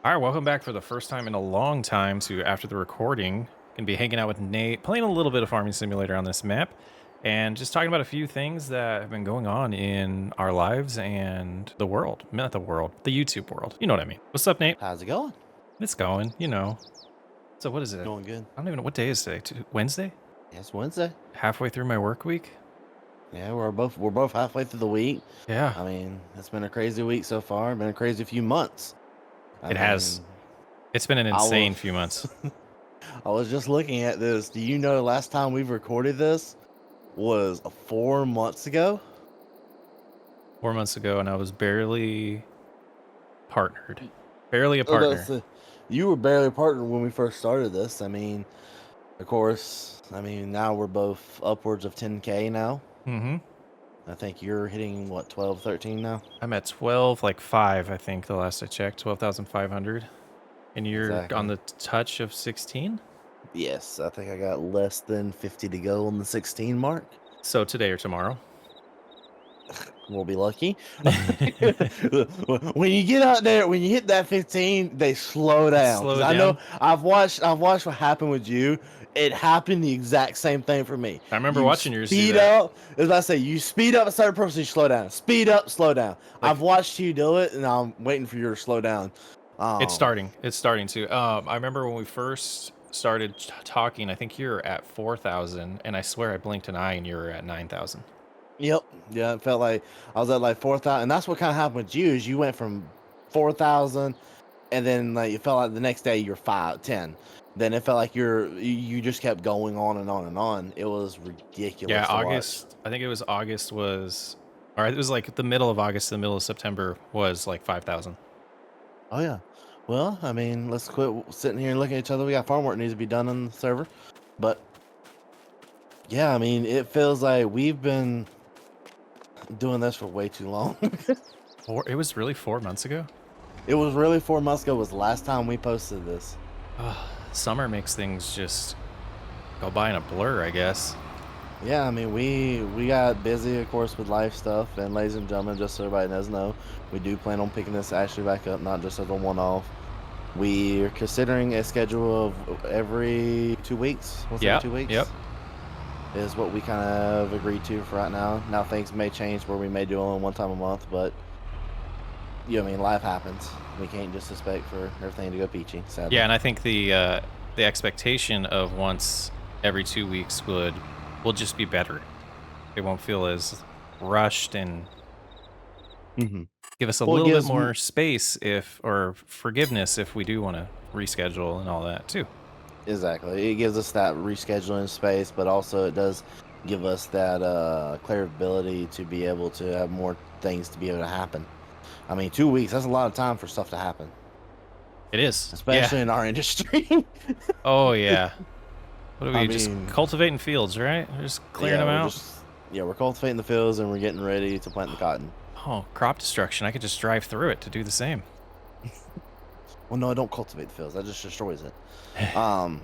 All right, welcome back for the first time in a long time to After the Recording. Gonna be hanging out with Nate, playing a little bit of Farming Simulator on this map, and just talking about a few things that have been going on in our lives and the world. Not the world, the YouTube world. You know what I mean. What's up, Nate? How's it going? It's going, you know. So what is it? Going good. I don't even know what day is today. Wednesday? Yeah, it's Wednesday. Halfway through my work week? Yeah, we're both halfway through the week. Yeah, I mean, it's been a crazy week so far. Been a crazy few months. I it has. mean, It's been an I insane few was months. I was just looking at this. Do you know the last time we've recorded this was 4 months ago? 4 months ago, and I was barely partnered. Barely a Oh, that's partner. you were barely partnered when we first started this. I mean, of course. I mean, now we're both upwards of 10K now. Mm-hmm. I think you're hitting what 12, 13 now. I'm at 12, like 5, I think, the last I checked, 12,500. And you're on Exactly. the touch of 16? Yes, I think I got less than 50 to go on the 16 mark. So today or tomorrow. We'll be lucky. When you get out there, when you hit that 15, they slow down. Slow Because it I know down. I've watched what happened with you. It happened the exact same thing for me. I remember You watching yours do speed that. up, as I say, you speed up a certain person, you slow down. Speed up, slow down. I've Like, watched you do it, and I'm waiting for you to slow down. it's Um, starting. It's starting to. I remember when we first started talking, I think you were at 4,000, and I swear I blinked an eye and you were at 9,000. Yep. Yeah, it felt like I was at like 4,000, and that's what kind of happened with you. Is you went from 4,000, and then like it felt like the next day you're 5, 10. Then it felt like you just kept going on and on and on. It was Yeah, ridiculous to watch. August. I think it was August was, or it was like the middle of August, the middle of September was like 5,000. Oh yeah. Well, I mean, let's quit sitting here and looking at each other. We got farm work needs to be done on the server, but yeah, I mean, it feels like we've been doing this for way too long. It was really 4 months ago. It was really 4 months ago was the last time we posted this. Summer makes things just go by in a blur, I guess. Yeah, I mean, we got busy, of course, with life stuff. And ladies and gentlemen, just so everybody knows, know, we do plan on picking this actually back up, not just as a one-off. We're considering a schedule of every 2 weeks. What's every Yep, 2 weeks? yep. Is what we kind of agreed to for right now. Now things may change where we may do only one time a month, but I mean, life happens. We can't just expect for everything to go peachy, sadly. Yeah, and I think the expectation of once every 2 weeks will just be better. It won't feel as rushed and hmm give us a Well, it little bit gives more space if or forgiveness if we do want to reschedule and all that too. Exactly. It gives us that rescheduling space, but also it does give us that clear ability to be able to have more things to be able to happen. I mean, 2 weeks, that's a lot of time for stuff to happen, It is. Yeah. especially in our industry. Oh yeah. What are I we just mean, cultivating fields, right? We're just clearing yeah, them we're out. just, yeah, we're cultivating the fields and we're getting ready to plant the cotton. Oh, crop destruction. I could just drive through it to do the same. Well, no, I don't cultivate the fields. That just destroys it. Um,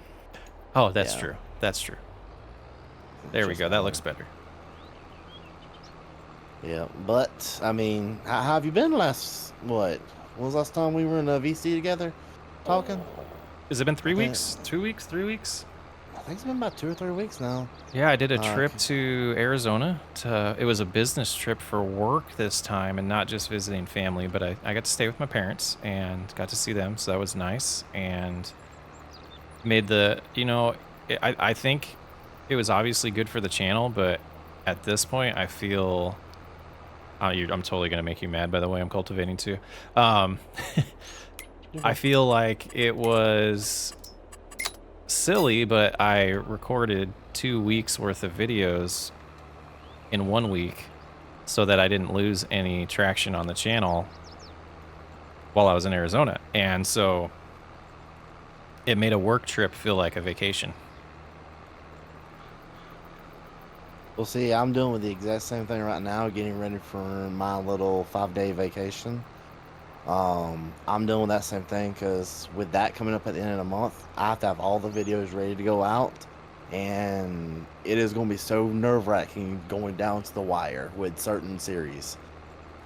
Oh, that's yeah, true. That's true. it's There we just go. that That way. looks better. Yeah, but I mean, how have you been last, what? When was the last time we were in a VC together talking? Has it been I 3 weeks? think 2 weeks? 3 weeks? I think it's been about 2 or 3 weeks now. Yeah, I did a trip Okay. to Arizona. It was a business trip for work this time and not just visiting family, but I got to stay with my parents and got to see them. So that was nice. And made I think it was obviously good for the channel, but at this point, I feel. I'm totally going to make you mad, by the way. I'm cultivating too. Um, I Okay. feel like it was silly, but I recorded 2 weeks worth of videos in 1 week so that I didn't lose any traction on the channel while I was in Arizona. And so it made a work trip feel like a vacation. Well, see, I'm doing with the exact same thing right now, getting ready for my little 5-day vacation. I'm doing that same thing because with that coming up at the end of the month, I have to have all the videos ready to go out, and it is going to be so nerve-wracking going down to the wire with certain series.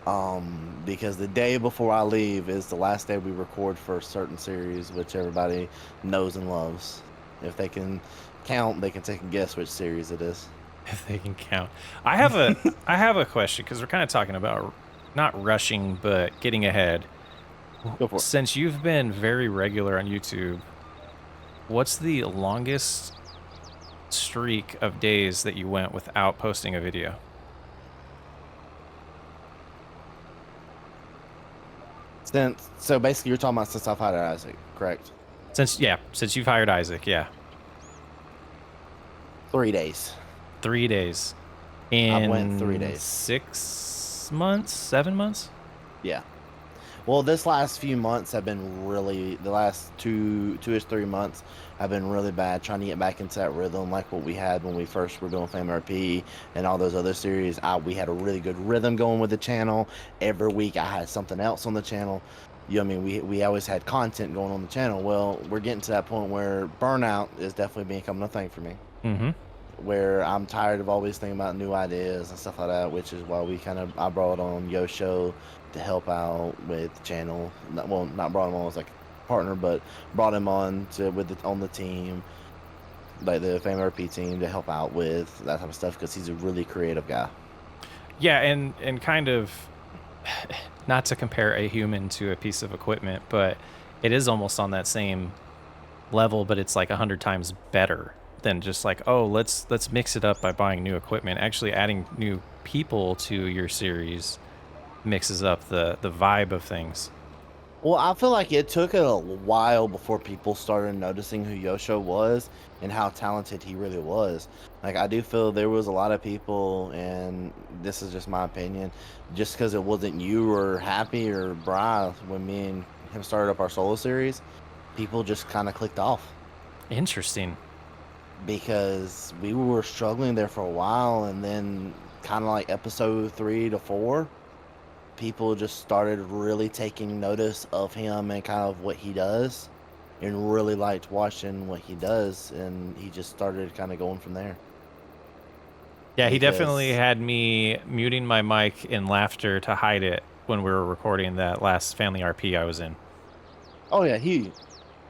Because the day before I leave is the last day we record for a certain series, which everybody knows and loves. If they can count, they can take a guess which series it is. If they can count. I have a question because we're kind of talking about not rushing, but getting ahead. Go for it. Since you've been very regular on YouTube, what's the longest streak of days that you went without posting a video? So basically, you're talking about since I've hired Isaac, correct? Since you've hired Isaac, yeah. 3 days. 3 days. I've went In 3 days. 6 months, 7 months? Yeah. Well, this last few months have been really, the last two-ish 3 months have been really bad trying to get back into that rhythm like what we had when we first were doing Fame RP and all those other series. We had a really good rhythm going with the channel. Every week I had something else on the channel. You know what I mean? We always had content going on the channel. Well, we're getting to that point where burnout is definitely becoming a thing for me. Mm-hmm. Where I'm tired of always thinking about new ideas and stuff like that, which is why I brought on Yosho to help out with the channel. Not brought him on as like a partner, but brought him on on the team, like the Fame RP team, to help out with that type of stuff because he's a really creative guy. Yeah, and kind of not to compare a human to a piece of equipment, but it is almost on that same level, but it's like 100 times better than just like, oh, let's mix it up by buying new equipment. Actually adding new people to your series mixes up the vibe of things. Well, I feel like it took a while before people started noticing who Yosho was and how talented he really was. Like, I do feel there was a lot of people, and this is just my opinion, just because it wasn't you or Happy or Bri when me and him started up our solo series, people just kind of clicked off Interesting. because we were struggling there for a while, and then kind of like episode 3 to 4 people just started really taking notice of him and kind of what he does and really liked watching what he does, and he just started kind of going from there Yeah, he definitely because had me muting my mic in laughter to hide it when we were recording that last family RP I was in. oh yeah, he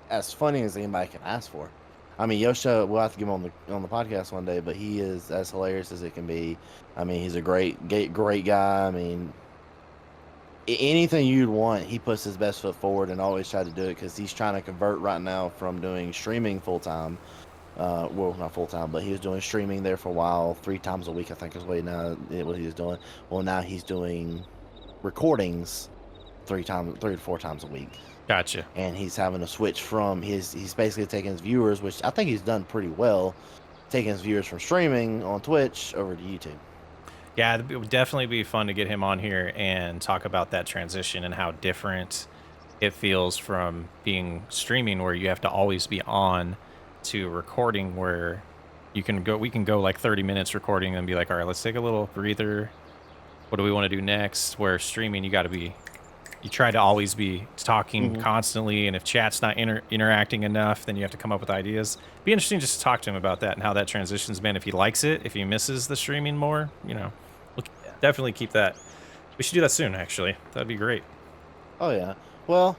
as funny as anybody can ask for. I mean, Yosha, we'll have to get him on the podcast one day, but he is as hilarious as it can be. I mean, he's a great guy. I mean, anything you'd want, he puts his best foot forward and always try to do it because he's trying to convert right now from doing streaming full time. Well, not full time, but he was doing streaming there for a while, 3 times a week, I think is what he was doing. Well, now he's doing recordings 3 to 4 times a week, Gotcha. and he's having to switch from he's basically taking his viewers, which I think he's done pretty well, taking his viewers from streaming on Twitch over to YouTube. Yeah, it would definitely be fun to get him on here and talk about that transition and how different it feels from being streaming where you have to always be on to recording where we can go like 30 minutes recording and be like, all right, let's take a little breather. What do we want to do next? Where streaming, you try to always be talking Mhm. constantly, and if chat's not interacting enough, then you have to come up with ideas. Be interesting just to talk to him about that and how that transition's been. If he likes it, if he misses the streaming more, we'll definitely keep that. We should do that soon, actually. That'd be great. Oh yeah. Well,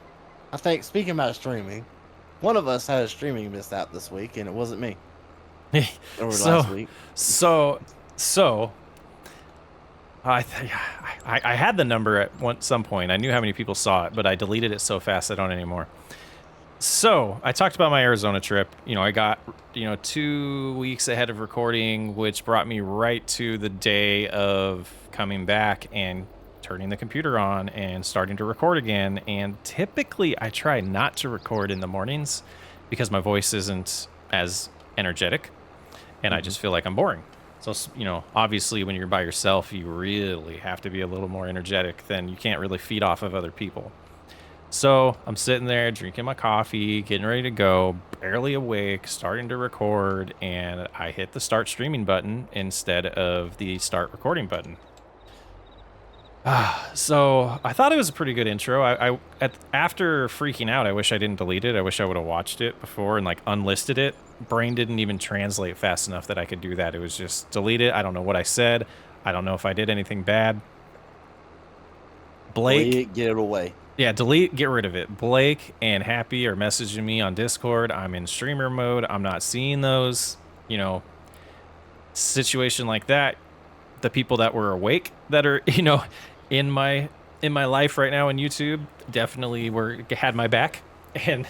I think speaking about streaming, one of us had a streaming mishap this week, and it wasn't me. Over the so, last week. so I had the number at some point. I knew how many people saw it, but I deleted it so fast I don't anymore. So I talked about my Arizona trip. I got 2 weeks ahead of recording, which brought me right to the day of coming back and turning the computer on and starting to record again. And typically I try not to record in the mornings because my voice isn't as energetic and I Mhm. just feel like I'm boring. So, obviously when you're by yourself, you really have to be a little more energetic. Then you can't really feed off of other people. So I'm sitting there drinking my coffee, getting ready to go, barely awake, starting to record, and I hit the start streaming button instead of the start recording button. So I thought it was a pretty good intro. After freaking out, I wish I didn't delete it. I wish I would have watched it before and like unlisted it. Brain didn't even translate fast enough that I could do that. It was just delete it. I don't know what I said. I don't know if I did anything bad. Blake, Delete it, get it away. yeah, delete, get rid of it. Blake and Happy are messaging me on Discord. I'm in streamer mode. I'm not seeing those. You know, situation like that. The people that were awake that are, in my life right now on YouTube definitely had my back. And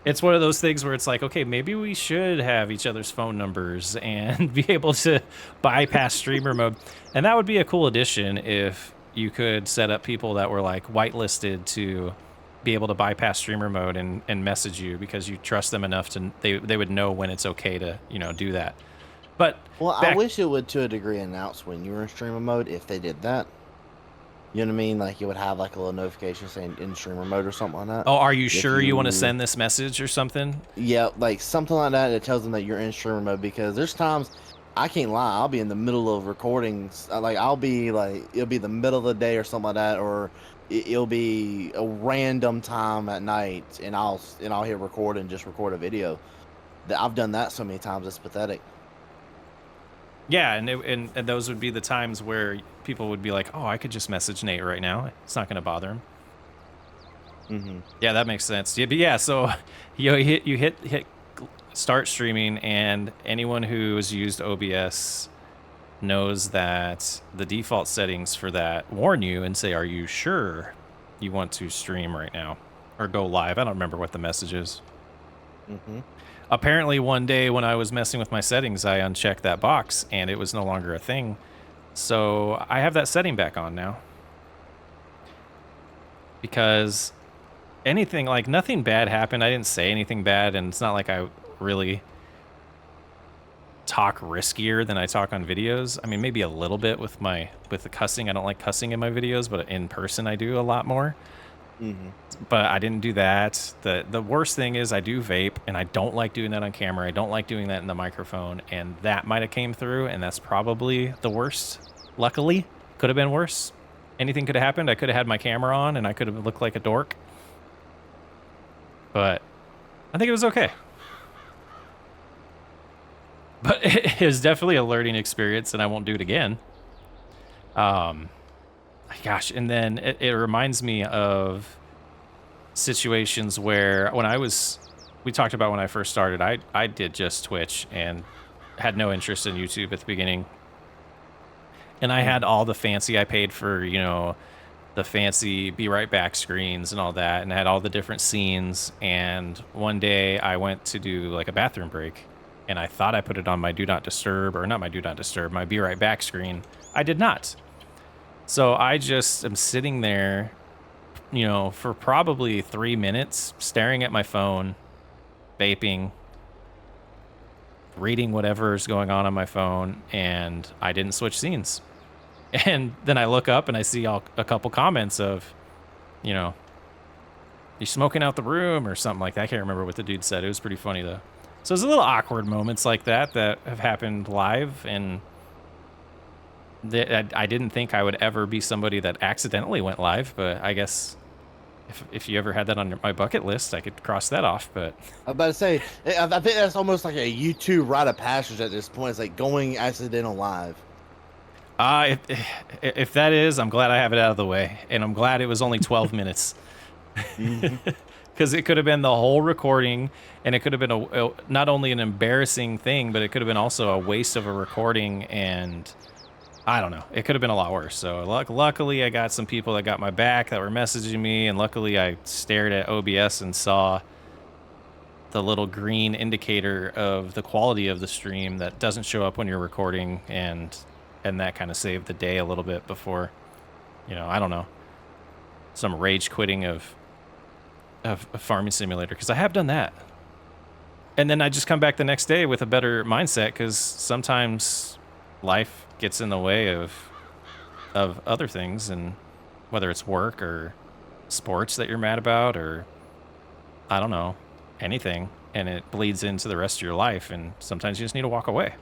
it's one of those things where it's like, okay, maybe we should have each other's phone numbers and be able to bypass streamer mode. And that would be a cool addition if you could set up people that were like whitelisted to be able to bypass streamer mode and message you because you trust them enough to they would know when it's okay to, do that. But Well, I back wish it would to a degree announce when you were in streamer mode if they did that. You know what I mean? Like it would have like a little notification saying in streamer mode or something like that. Oh, are you If sure you want to send this message or something? yeah, like something like that. It tells them that you're in streamer mode because there's times I can't lie. I'll be in the middle of recordings. Like I'll be like it'll be the middle of the day or something like that, or it'll be a random time at night, and I'll hit record and just record a video. I've done that so many times. It's pathetic. Yeah, and those would be the times where people would be like, "Oh, I could just message Nate right now. It's not going to bother him." Hmm. Yeah, that makes sense. Yeah, but yeah, so you hit start streaming, and anyone who has used OBS knows that the default settings for that warn you and say, "Are you sure you want to stream right now or go live?" I don't remember what the message is. Hmm. Apparently, one day when I was messing with my settings, I unchecked that box and it was no longer a thing. So I have that setting back on now because anything like nothing bad happened. I didn't say anything bad, and it's not like I really talk riskier than I talk on videos. I mean, maybe a little bit with the cussing. I don't like cussing in my videos, but in person I do a lot more. Hmm. But I didn't do that. The worst thing is I do vape, and I don't like doing that on camera. I don't like doing that in the microphone, and that might have came through, and that's probably the worst. Luckily, could have been worse. Anything could have happened. I could have had my camera on, and I could have looked like a dork. But I think it was okay. But it was definitely a learning experience, and I won't do it again. Gosh, and then it reminds me of situations where we talked about when I first started, I did just Twitch and had no interest in YouTube at the beginning. And I had all the fancy, I paid for, the fancy be right back screens and all that, and I had all the different scenes. And one day I went to do like a bathroom break, and I thought I put it on my do not disturb, or not my do not disturb, my be right back screen. I did not. So I just am sitting there, for probably 3 minutes, staring at my phone, vaping, reading whatever's going on my phone, and I didn't switch scenes. And then I look up and I see a couple comments of, you smoking out the room or something like that. I can't remember what the dude said. It was pretty funny though. So there's a little awkward moments like that have happened live, and I didn't think I would ever be somebody that accidentally went live, but I guess if you ever had that on my bucket list, I could cross that off. But I'm about to say, I think that's almost like a YouTube rite of passage at this point. It's like going accidental live. if that is, I'm glad I have it out of the way, and I'm glad it was only 12 minutes. Hmm. Because it could have been the whole recording, and it could have been not only an embarrassing thing, but it could have been also a waste of a recording, and I don't know. It could have been a lot worse. So luckily, I got some people that got my back that were messaging me, and luckily I stared at OBS and saw the little green indicator of the quality of the stream that doesn't show up when you're recording, and that kind of saved the day a little bit before, I don't know, some rage quitting of a farming simulator, because I have done that. And then I just come back the next day with a better mindset, because sometimes life gets in the way of other things, and whether it's work or sports that you're mad about, or I don't know, anything, and it bleeds into the rest of your life, and sometimes you just need to walk away.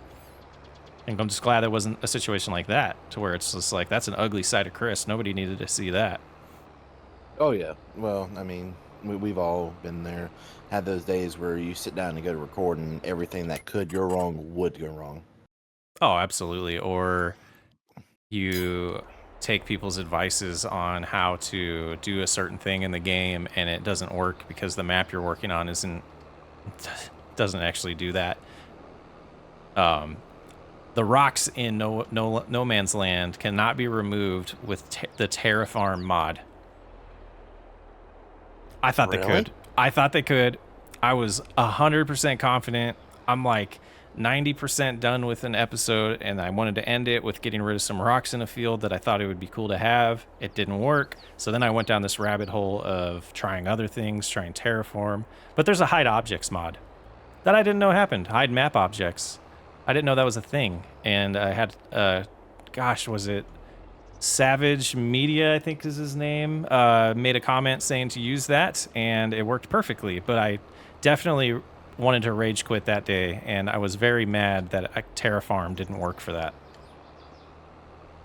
And I'm just glad it wasn't a situation like that, to where it's just like, that's an ugly side of Chris. Nobody needed to see that. Oh yeah. Well, I mean, we've all been there. Had those days where you sit down and go to record, and everything that could go wrong would go wrong. Oh, absolutely. Or you take people's advices on how to do a certain thing in the game and it doesn't work because the map you're working on isn't doesn't actually do that. Um, the rocks in No Man's Land cannot be removed with the Terraform mod. I thought they Really? could. I thought they could. I was 100% confident. I'm like 90% done with an episode, and I wanted to end it with getting rid of some rocks in a field that I thought it would be cool to have. It didn't work. So then I went down this rabbit hole of trying other things, trying Terraform. But there's a hide objects mod that I didn't know happened. Hide map objects. I didn't know that was a thing. And I had, gosh, was it Savage Media, I think is his name, made a comment saying to use that, and it worked perfectly. But I definitely wanted to rage quit that day, and I was very mad that Terraform didn't work for that.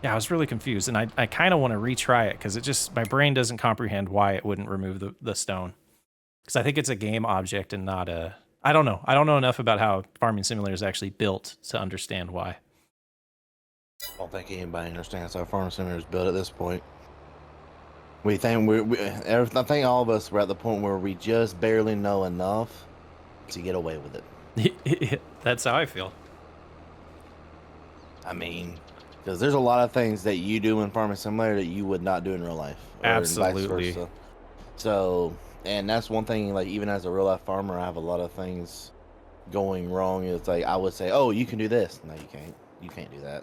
Yeah, I was really confused, and I kind of want to retry it because it just, my brain doesn't comprehend why it wouldn't remove the stone. Because I think it's a game object and not a, I don't know. I don't know enough about how Farming Simulator is actually built to understand why. I don't think anybody understands how Farm Simulator is built at this point. I think all of us were at the point where we just barely know enough to get away with it. That's how I feel. I mean, because there's a lot of things that you do in Farming Simulator that you would not do in real life. Absolutely. So, and that's one thing, like, even as a real life farmer, I have a lot of things going wrong. It's like, I would say, oh, you can do this. No, you can't. You can't do that.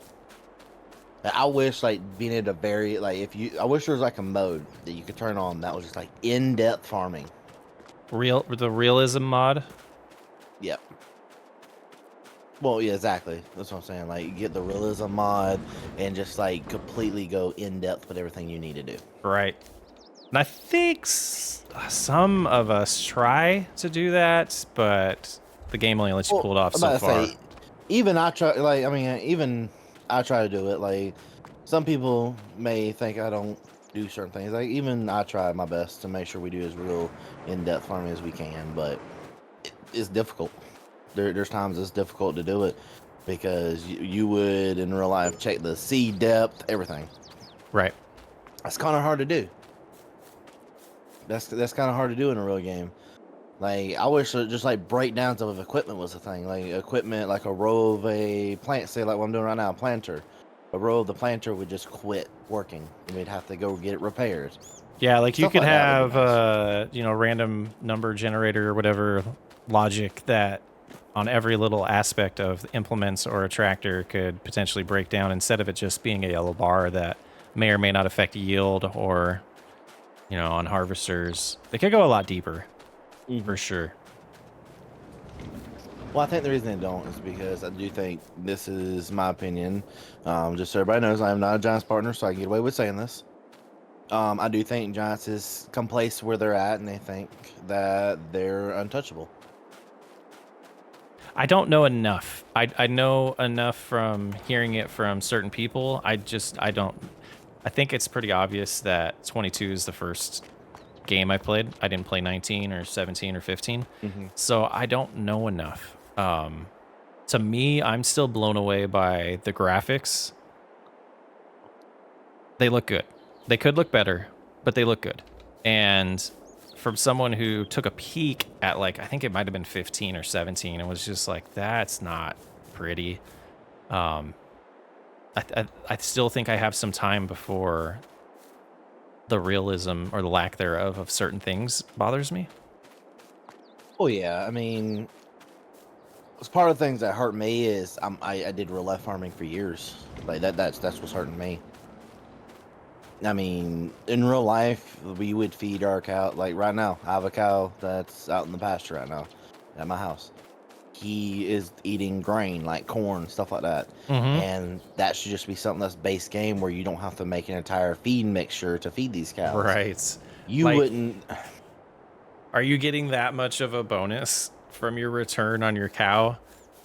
I wish, like, being able to vary, like, I wish there was, like, a mode that you could turn on that was just, like, in-depth farming. The Realism mod? Yep. Well, yeah, exactly. That's what I'm saying. Like, you get the Realism mod and just, like, completely go in-depth with everything you need to do. Right. And I think some of us try to do that, but the game only lets you pull it off so far. Even I try, like, I mean, even I try to do it. Like, some people may think I don't do certain things. Like, even I try my best to make sure we do as real in-depth farming as we can, but it's difficult. There's times it's difficult to do it because you would in real life check the seed depth, everything. Right. That's kind of hard to do. That's kind of hard to do in a real game. Like, I wish just like breakdowns of equipment was a thing. Like equipment, like a row of a plant, say like what I'm doing right now, a planter. A row of the planter would just quit working, and we'd have to go get it repaired. Yeah, like you could Stuff like that would have, be nice. random number generator or whatever logic that on every little aspect of implements or a tractor could potentially break down instead of it just being a yellow bar that may or may not affect yield or, on harvesters. They could go a lot deeper, for sure. Well, I think the reason they don't is because I do think, this is my opinion, just so everybody knows, I am not a Giants partner, so I can get away with saying this. I do think Giants is come place where they're at, and they think that they're untouchable. I don't know enough. I know enough from hearing it from certain people. I don't. I think it's pretty obvious that 22 is the first game I played. I didn't play 19 or 17 or 15. So I don't know enough. To me, I'm still blown away by the graphics. They look good. They could look better, but they look good. And from someone who took a peek at, like, I think it might have been 15 or 17 and was just like, that's not pretty. I still think I have some time before the realism or the lack thereof of certain things bothers me. Oh yeah, I mean, it's part of the things that hurt me is I did real life farming for years. Like that's what's hurting me. I mean, in real life, we would feed our cow. Like right now, I have a cow that's out in the pasture right now at my house. He is eating grain like corn, stuff like that. And that should just be something that's base game where you don't have to make an entire feed mixture to feed these cows. Right. You wouldn't. Are you getting that much of a bonus from your return on your cow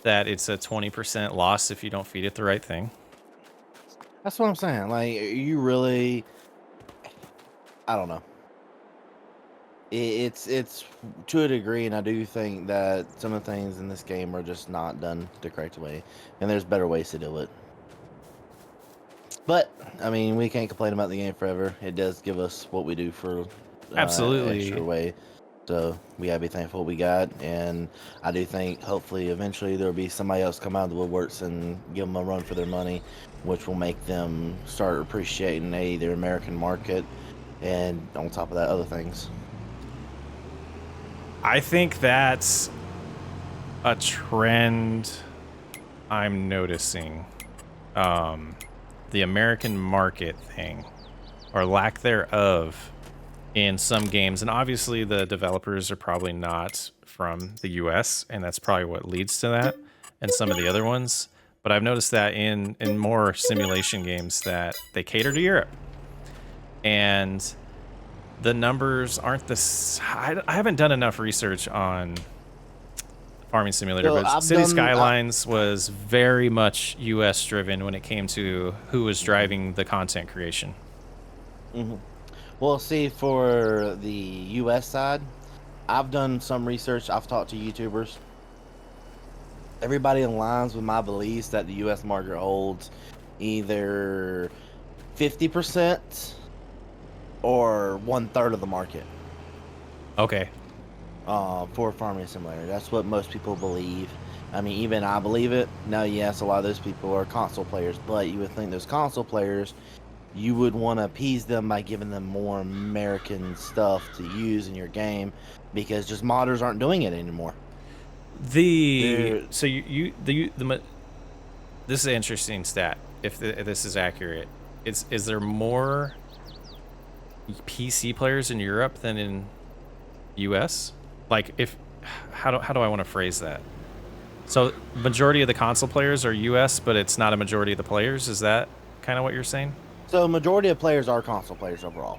that it's a 20% loss if you don't feed it the right thing? That's what I'm saying. Like, you really, I don't know. It's to a degree, and I do think that some of the things in this game are just not done the correct way, and there's better ways to do it. But I mean, we can't complain about the game forever. It does give us what we do for extra Absolutely. way. So we gotta be thankful we got, and I do think hopefully eventually there'll be somebody else come out of the woodworks and give them a run for their money, which will make them start appreciating their American market, and on top of that, other things. I think that's a trend I'm noticing. The American market thing, or lack thereof, in some games. And obviously the developers are probably not from the US, and that's probably what leads to that, and some of the other ones. But I've noticed that in more simulation games that they cater to Europe. And the numbers aren't this. I haven't done enough research on Farming Simulator, So but City Skylines was very much US driven when it came to who was driving the content creation. mhm. Well, see, for the U.S. side, I've done some research. I've talked to YouTubers. Everybody aligns with my beliefs that the U.S. market holds either 50% or 1/3 of the market Okay. for Farming Simulator. That's what most people believe. I mean, even I believe it. Now, yes, a lot of those people are console players, but you would think those console players, you would want to appease them by giving them more American stuff to use in your game, because just modders aren't doing it anymore. They're So this is an interesting stat. If this is accurate, is there more PC players in Europe than in US? Like, if how do I want to phrase that? So majority of the console players are US, but it's not a majority of the players. Is that kind of what you're saying? So majority of players are console players overall.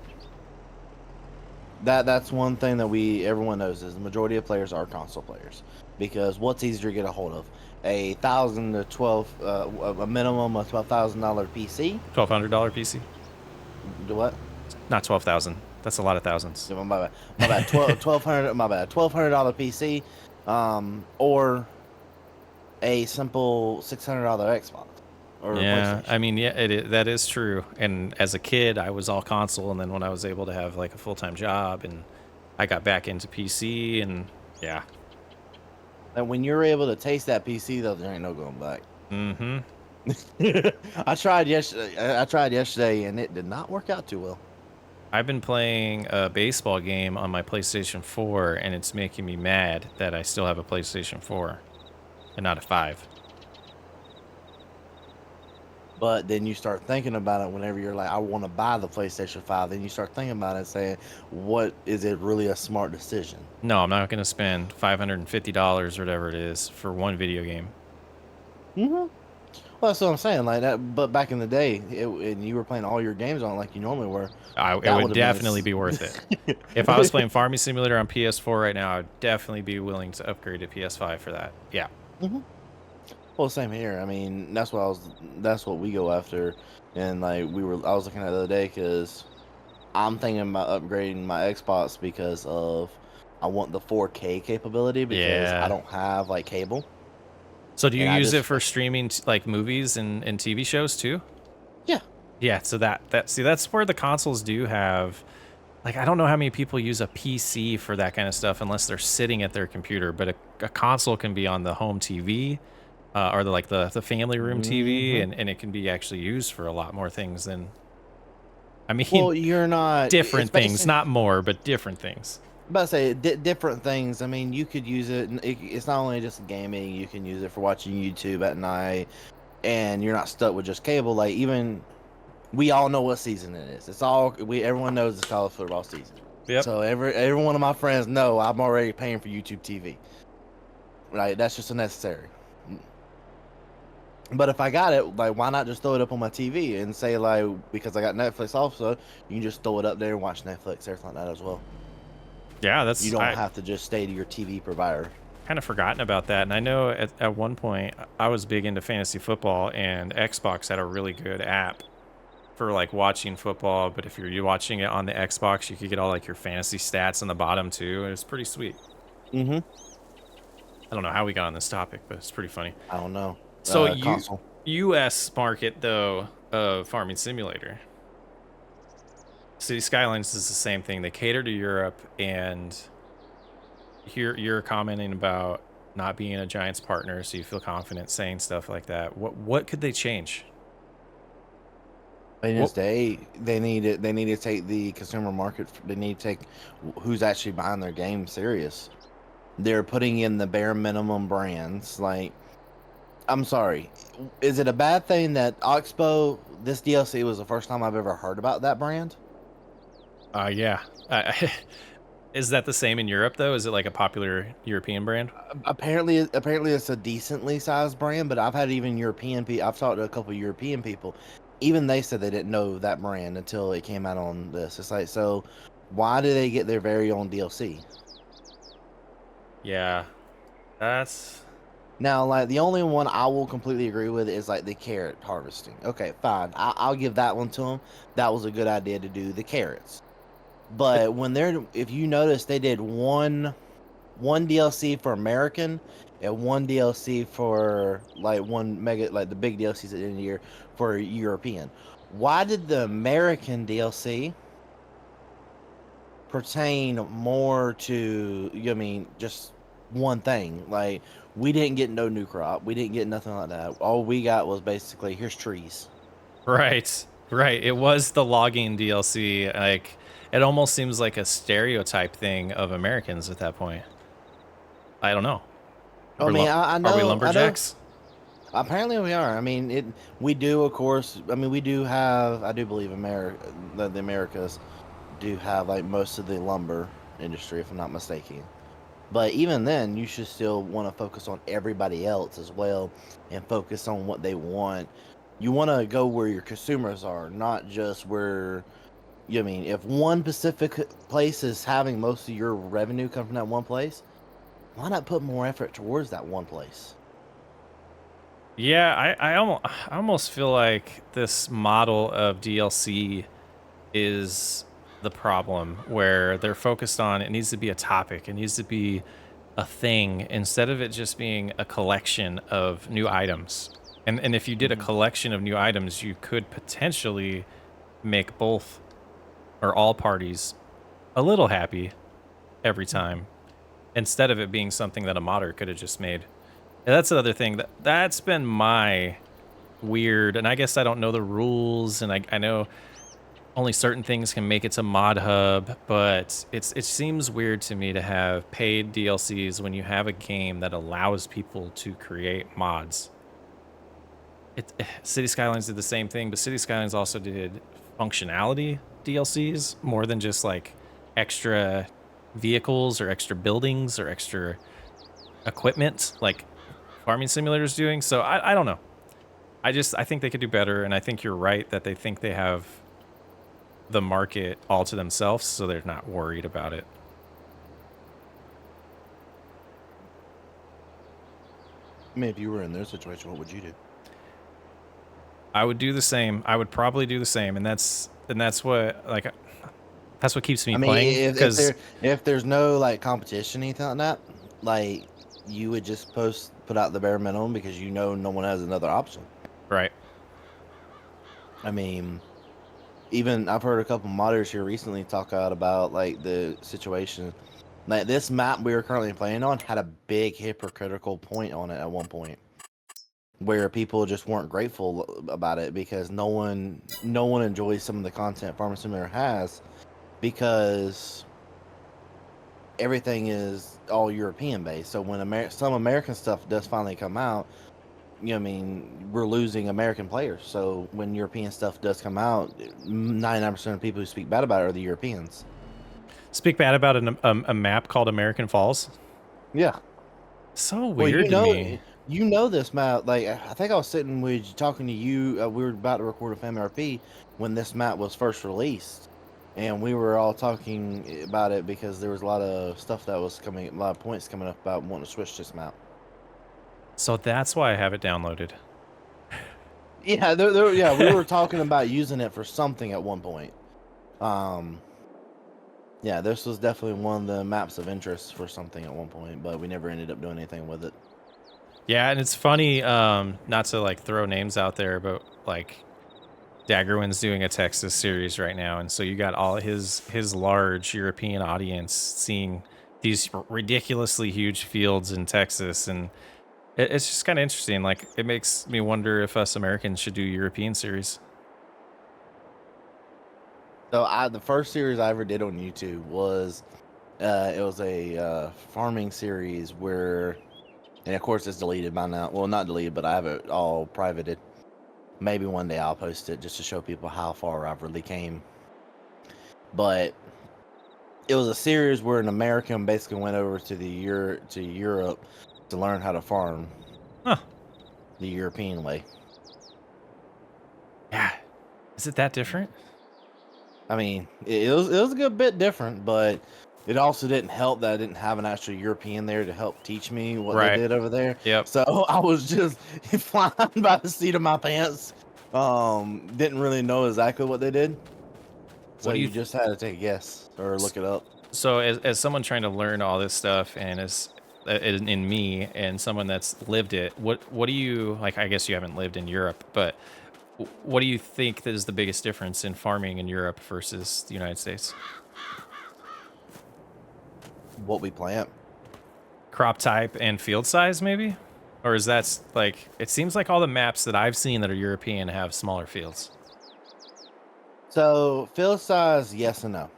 That's one thing that everyone knows, is the majority of players are console players, because what's easier to get a hold of? A a minimum of $12,000 PC. $1,200 PC? Do what? Not 12,000. That's a lot of thousands. My bad. My bad. 1200. My bad. $1,200 PC, or a simple $600 Xbox or Yeah, PlayStation. I mean, yeah, that is true. And as a kid, I was all console, and then when I was able to have like a full-time job, and I got back into PC, and yeah. And when you're able to taste that PC, though, there ain't no going back. Mm-hmm. I tried yesterday, and it did not work out too well. I've been playing a baseball game on my PlayStation 4, and it's making me mad that I still have a PlayStation 4 and not a 5. But then you start thinking about it whenever you're like, I want to buy the PlayStation 5. Then you start thinking about it and saying, what is it really a smart decision? No, I'm not going to spend $550 or whatever it is for one video game. Mm-hmm. Well, that's what I'm saying. Like that, but back in the day, and you were playing all your games on it like you normally were. It would definitely be worth it. If I was playing Farming Simulator on PS4 right now, I'd definitely be willing to upgrade to PS5 for that. Yeah. Mm-hmm. Well, same here. I mean, that's what we go after, and like I was looking at the other day, because I'm thinking about upgrading my Xbox because I want the 4K capability, because Yeah. I don't have like cable. So do you And use it for streaming like movies and TV shows too? Yeah. Yeah, so that's where the consoles do have, like, I don't know how many people use a PC for that kind of stuff unless they're sitting at their computer, but a console can be on the home TV, or the family room TV, Mm-hmm. and it can be actually used for a lot more things than, I mean, Well, you're not different things, not more, but different things. about to say different things. I mean, you could use it. It's not only just gaming. You can use it for watching YouTube at night, and you're not stuck with just cable. Like, even we all know what season it is. Everyone knows it's college football season. Yep. So every one of my friends know I'm already paying for YouTube TV. Right? That's just unnecessary. But if I got it, like, why not just throw it up on my TV and say, like, because I got Netflix also, you can just throw it up there and watch Netflix, everything like that as well. Yeah, You don't have to just stay to your TV provider. kind of forgotten about that. And I know at one point I was big into fantasy football, and Xbox had a really good app for like watching football. But if you're watching it on the Xbox, you could get all like your fantasy stats on the bottom too. And it's pretty sweet. Mm-hmm. I don't know how we got on this topic, but it's pretty funny. I don't know. So Console. US market though, of Farming Simulator. City Skylines is the same thing. They cater to Europe, and here you're commenting about not being a Giants partner, so you feel confident saying stuff like that. What could they change? In this What day, they need to take the consumer market. They need to take who's actually buying their game serious. They're putting in the bare minimum brands. Like, I'm sorry, is it a bad thing that Oxbow this DLC was the first time I've ever heard about that brand? yeah. Is that the same in Europe though? Is it like a popular European brand? Apparently it's a decently sized brand, but I've had even European people. I've talked to a couple European people. Even they said they didn't know that brand until it came out on this. It's like, so why do they get their very own DLC? Yeah. That's Now, like the only one I will completely agree with is like the carrot harvesting. Okay, fine, I'll give that one to them. That was a good idea to do the carrots. it, But when they're, if you notice, they did one DLC for American and one DLC for like one mega, like the big DLCs at the end of the year for European. Why did the American DLC pertain more to, I mean, just one thing? Like, we didn't get no new crop, we didn't get nothing like that. All we got was basically here's trees. right. Right. It was the logging DLC. Like it almost seems like a stereotype thing of Americans at that point. I don't know. I mean, Are we I know. lumberjacks? Apparently, we are. I mean, it. We do, of course. I mean, we do have. I do believe America, the Americas, do have like most of the lumber industry, if I'm not mistaken. But even then, you should still want to focus on everybody else as well, and focus on what they want. You want to go where your consumers are, not just where. You mean if one specific place is having most of your revenue come from that one place, why not put more effort towards that one place? Yeah, I almost feel like this model of DLC is the problem where they're focused on it needs to be a topic, it needs to be a thing instead of it just being a collection of new items. And if you did a Hmm. collection of new items, you could potentially make both or all parties a little happy every time instead of it being something that a modder could have just made. And that's another thing that's been my weird, and I guess I don't know the rules, and I know only certain things can make it to Mod Hub, but it seems weird to me to have paid DLCs when you have a game that allows people to create mods. City Skylines did the same thing, but City Skylines also did functionality DLCs more than just like extra vehicles or extra buildings or extra equipment like Farming Simulator is doing. So I don't know. I think they could do better, and I think you're right that they think they have the market all to themselves, so they're not worried about it. I mean, if you were in their situation, what would you do? I would do the same. I would probably do the same, and that's what like that's what keeps me I mean, playing because if there's no like competition, anything like that, like you would just put out the bare minimum because you know no one has another option. right. I mean, even I've heard a couple modders here recently talk out about like the situation. Like this map we were currently playing on had a big hypocritical point on it at one point, where people just weren't grateful about it because no one enjoys some of the content Farming Simulator has because everything is all European based. So when some American stuff does finally come out, you know, what I mean, we're losing American players. So when European stuff does come out, 99% of people who speak bad about it are the Europeans. Speak bad about a map called American Falls. Yeah. So Well, weird to me. you know this map. Like I think I was sitting with talking to you. We were about to record a family RP when this map was first released, and we were all talking about it because there was a lot of stuff that was coming, a lot of points coming up about wanting to switch this map. So that's why I have it downloaded. Yeah, yeah, we were talking about using it for something at one point. Um, yeah, this was definitely one of the maps of interest for something at one point, but we never ended up doing anything with it. Yeah, and it's funny, not to like throw names out there, but like Daggerwin's doing a Texas series right now, and so you got all his large European audience seeing these ridiculously huge fields in Texas, and it's just kind of interesting. Like it makes me wonder if us Americans should do European series. So the first series I ever did on YouTube was it was a farming series where, and of course it's deleted by now. Well, not deleted, but I have it all privated. Maybe one day I'll post it just to show people how far I've really came. But it was a series where an American basically went over to Europe to learn how to farm Huh? the European way. Yeah. Is it that different? I mean, it was a good bit different, but it also didn't help that I didn't have an actual European there to help teach me what they Right. did over there. Yep. So I was just flying by the seat of my pants. Didn't really know exactly what they did. So What do you you just had to take a guess or look it up. So as someone trying to learn all this stuff and as in me and someone that's lived it, what do you like? I guess you haven't lived in Europe, but what do you think that is the biggest difference in farming in Europe versus the United States? What we plant. Crop type and field size, maybe? Or is that like it seems like all the maps that I've seen that are European have smaller fields. So field size, yes and no.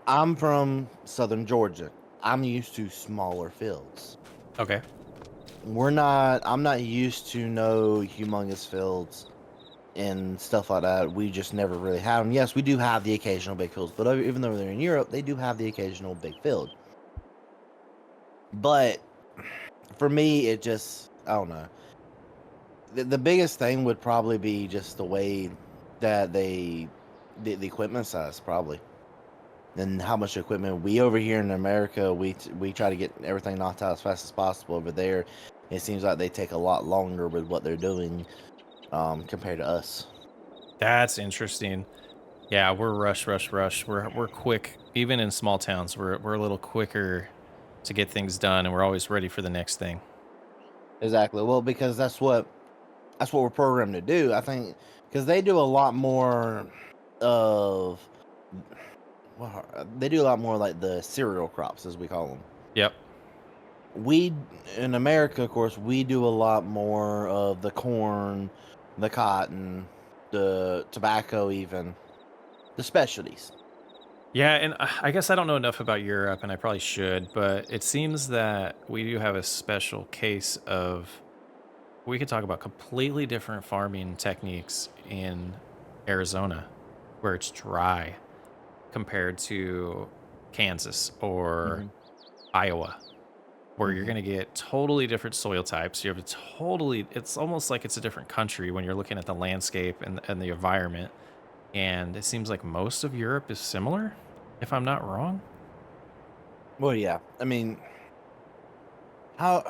I'm from southern Georgia. I'm used to smaller fields. Okay. I'm not used to no humongous fields and stuff like that. We just never really have them. Yes, we do have the occasional big fields, but even though they're in Europe, they do have the occasional big field. But for me, it just, I don't know. The biggest thing would probably be just the way that the equipment size, probably. And how much equipment we over here in America, we try to get everything knocked out as fast as possible. Over there, it seems like they take a lot longer with what they're doing compared to us. That's interesting. Yeah, we're rush, rush, rush. We're quick. Even in small towns, we're a little quicker to get things done, and we're always ready for the next thing. Exactly. Well, because that's what we're programmed to do. I think because they do a lot more of well, they do a lot more like the cereal crops, as we call them. Yep. We in America, of course, we do a lot more of the corn, the cotton, the tobacco, even the specialties. Yeah, and I guess I don't know enough about Europe, and I probably should, but it seems that we do have a special case of we could talk about completely different farming techniques in Arizona, where it's dry compared to Kansas or Hmm. Iowa, where you're Hmm. going to get totally different soil types. You have a totally, it's almost like it's a different country when you're looking at the landscape and the environment. And it seems like most of Europe is similar, if I'm not wrong. Well, yeah. I mean, how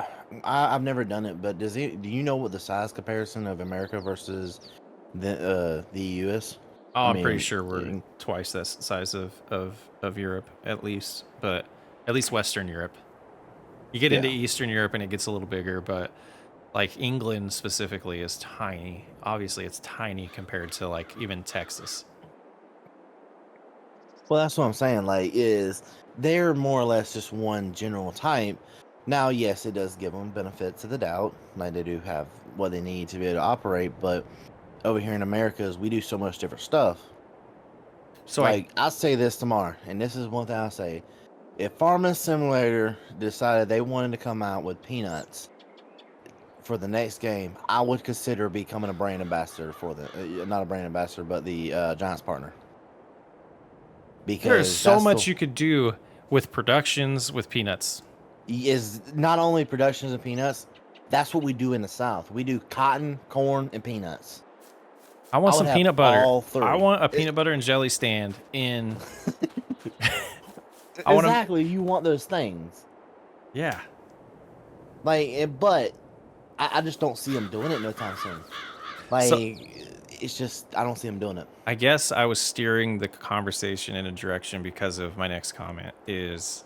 I've never done it, but do you know what the size comparison of America versus the U.S.? Oh, I I'm pretty mean, sure we're twice the size of Europe, at least, but at least Western Europe. You get into yeah. Eastern Europe and it gets a little bigger, but like England specifically is tiny. Obviously, it's tiny compared to like even Texas. Well, that's what I'm saying. Like, is they're more or less just one general type. Now, yes, it does give them benefits of the doubt. Like, they do have what they need to be able to operate. But over here in America, is we do so much different stuff. So I Like, I'll say this tomorrow, and this is one thing I'll say. If Farming Simulator decided they wanted to come out with peanuts for the next game, I would consider becoming a brand ambassador for the, not a brand ambassador, but the Giants partner. there's Because so that's the much you could do with productions with peanuts. is not only productions of peanuts, that's what we do in the South. We do cotton, corn, and peanuts. I want I would some have peanut butter. all I three. want a peanut butter and jelly stand in. I want to. Exactly, you want those things. Yeah. Like, but I just don't see them doing it no time soon. Like, So it's just, I don't see them doing it. I guess I was steering the conversation in a direction because of my next comment is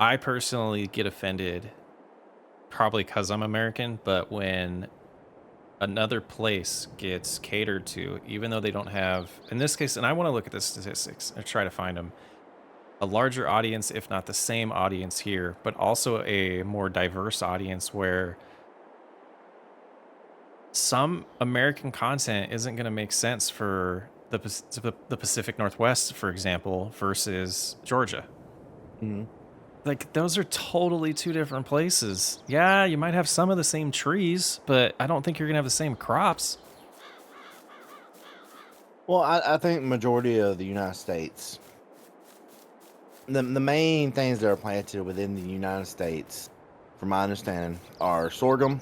I personally get offended probably because I'm American, but when another place gets catered to, even though they don't have, in this case, and I want to look at the statistics and try to find them, a larger audience, if not the same audience here, but also a more diverse audience where some American content isn't going to make sense for the Pacific Northwest, for example, versus Georgia. Mhm. Like those are totally two different places. Yeah, you might have some of the same trees, but I don't think you're gonna have the same crops. Well, I think majority of the United States, the main things that are planted within the United States, from my understanding, are sorghum,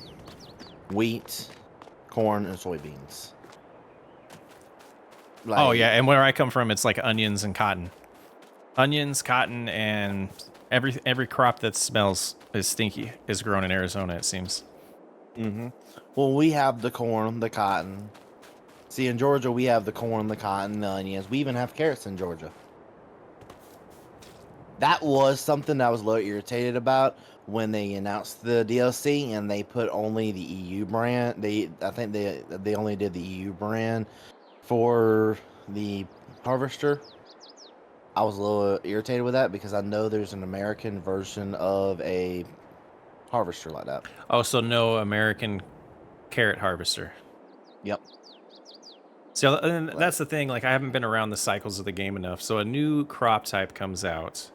wheat, corn, and soybeans. Oh yeah, Like, and where I come from, it's like onions and cotton. Onions, cotton, and every crop that smells is stinky is grown in Arizona. It seems. hmm well, we have the corn, the cotton. See, in Georgia, we have the corn, the cotton, the onions. We even have carrots in Georgia. That was something that I was a little irritated about when they announced the DLC and they put only the EU brand. I think they only did the EU brand for the harvester. I was a little irritated with that because I know there's an American version of a harvester like that. Oh, so no American carrot harvester. Yep. So and Like, that's the thing. Like I haven't been around the cycles of the game enough. So a new crop type comes out.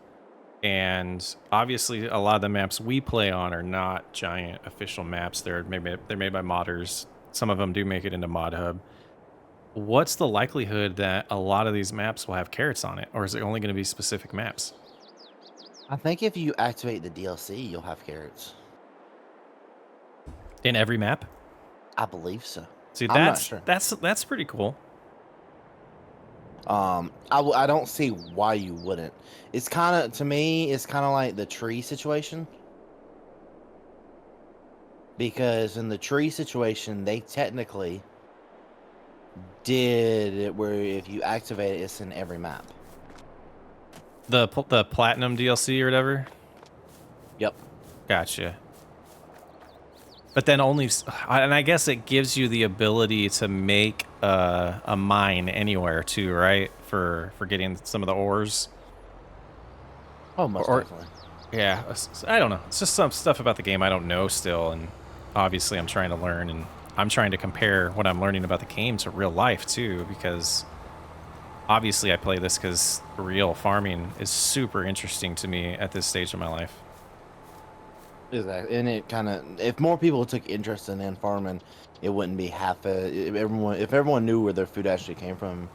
And obviously, a lot of the maps we play on are not giant official maps. They're made by modders. Some of them do make it into Mod Hub. What's the likelihood that a lot of these maps will have carrots on it, or is it only going to be specific maps I think if you activate the DLC, you'll have carrots. in every map? I believe so. See, I'm not sure. that's pretty cool. I don't see why you wouldn't. It's kind of, to me, it's kind of like the tree situation, because in the tree situation, they technically did it where if you activate it, it's in every map. The platinum DLC or whatever. Yep. Gotcha. But then and I guess it gives you the ability to make a mine anywhere too, right? For getting some of the ores. Oh, most Or definitely. yeah, I don't know. It's just some stuff about the game I don't know still, and obviously I'm trying to learn, and I'm trying to compare what I'm learning about the game to real life too, because obviously I play this because real farming is super interesting to me at this stage of my life. Exactly. And it kind of, if more people took interest in farming, it wouldn't be if everyone knew where their food actually came from.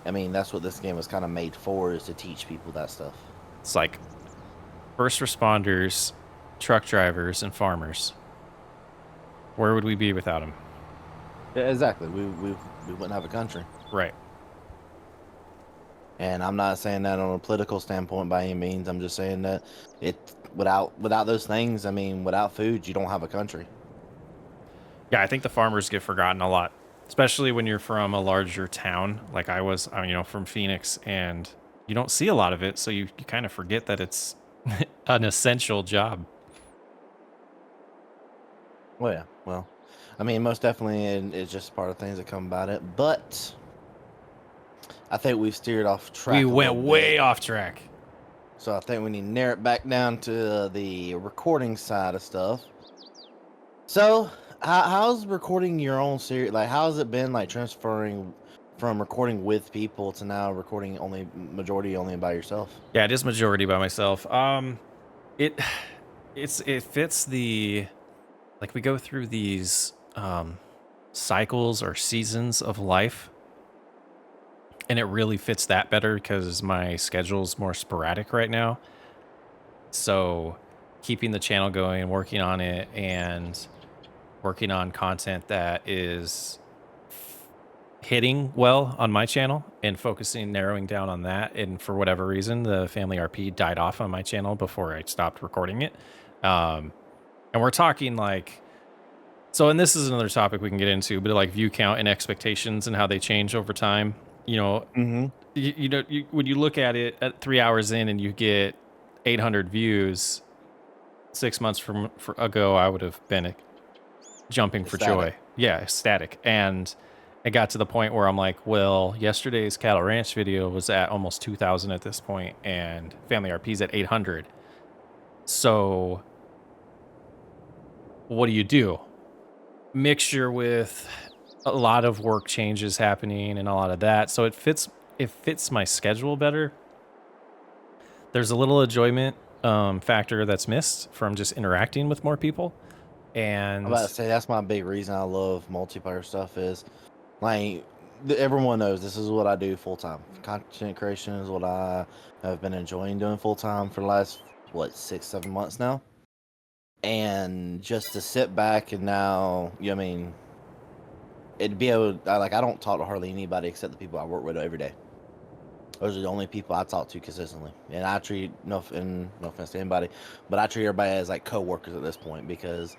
I mean, that's what this game was kind of made for, is to teach people that stuff. It's like first responders, truck drivers, and farmers. Where would we be without them? Yeah, exactly. We wouldn't have a country. Right. And I'm not saying that on a political standpoint by any means. I'm just saying that it without those things, I mean, without food, you don't have a country. Yeah, I think the farmers get forgotten a lot, especially when you're from a larger town like I was, from Phoenix, and you don't see a lot of it, so you kind of forget that it's an essential job. Well, yeah. Well, I mean, most definitely, it's just part of things that come about it. But I think we've steered off We track a went little way bit. off track. So I think we need to narrow it back down to the recording side of stuff. So, how's recording your own series? Like, how's it been, like, transferring from recording with people to now recording majority only by yourself? Yeah, it is majority by myself. It it fits the, like, we go through these cycles or seasons of life, and it really fits that better because my schedule's more sporadic right now. So keeping the channel going, working on it, and working on content that is hitting well on my channel and focusing, narrowing down on that. And for whatever reason, the family RP died off on my channel before I stopped recording it. Um, and we're talking like, so, and this is another topic we can get into, but like view count and expectations and how they change over time. You know, Mm-hmm. when you look at it at 3 hours in and you get 800 views, 6 months ago, I would have been jumping for Ecstatic. joy. Yeah, static. And it got to the point where I'm like, well, yesterday's cattle ranch video was at almost 2,000 at this point, and Family RP's at 800. So what do you do? Mixture with a lot of work changes happening and a lot of that. So it fits my schedule better. There's a little enjoyment factor that's missed from just interacting with more people. I'm And about to say that's my big reason I love multiplayer stuff is like everyone knows this is what I do full time. Content creation is what I have been enjoying doing full time for the last 6-7 months now. And just to sit back and now, I mean, it'd be able. I don't talk to hardly anybody except the people I work with every day. Those are the only people I talk to consistently, and I treat and no offense to anybody, but I treat everybody as like coworkers at this point because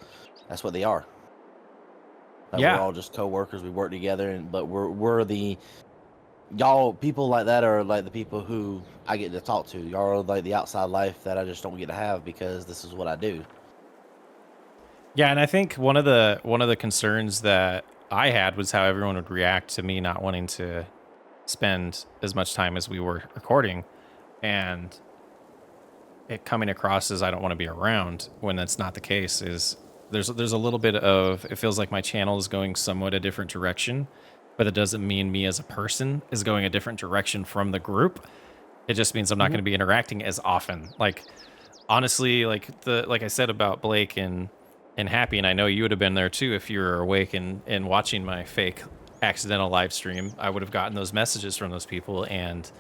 that's what they are. Like we're yeah, all just coworkers. We work together, but we're the y'all people like that are like the people who I get to talk to. Y'all are like the outside life that I just don't get to have because this is what I do. yeah, and I think one of the concerns that I had was how everyone would react to me not wanting to spend as much time as we were recording, and it coming across as I don't want to be around when that's not the case. Is there's a little bit of it feels like my channel is going somewhat a different direction, but it doesn't mean me as a person is going a different direction from the group. It just means I'm not Hmm. going to be interacting as often. Like honestly, like I said about Blake and Happy, and I know you would have been there too if you were awake and watching my fake accidental live stream. I would have gotten those messages from those people, and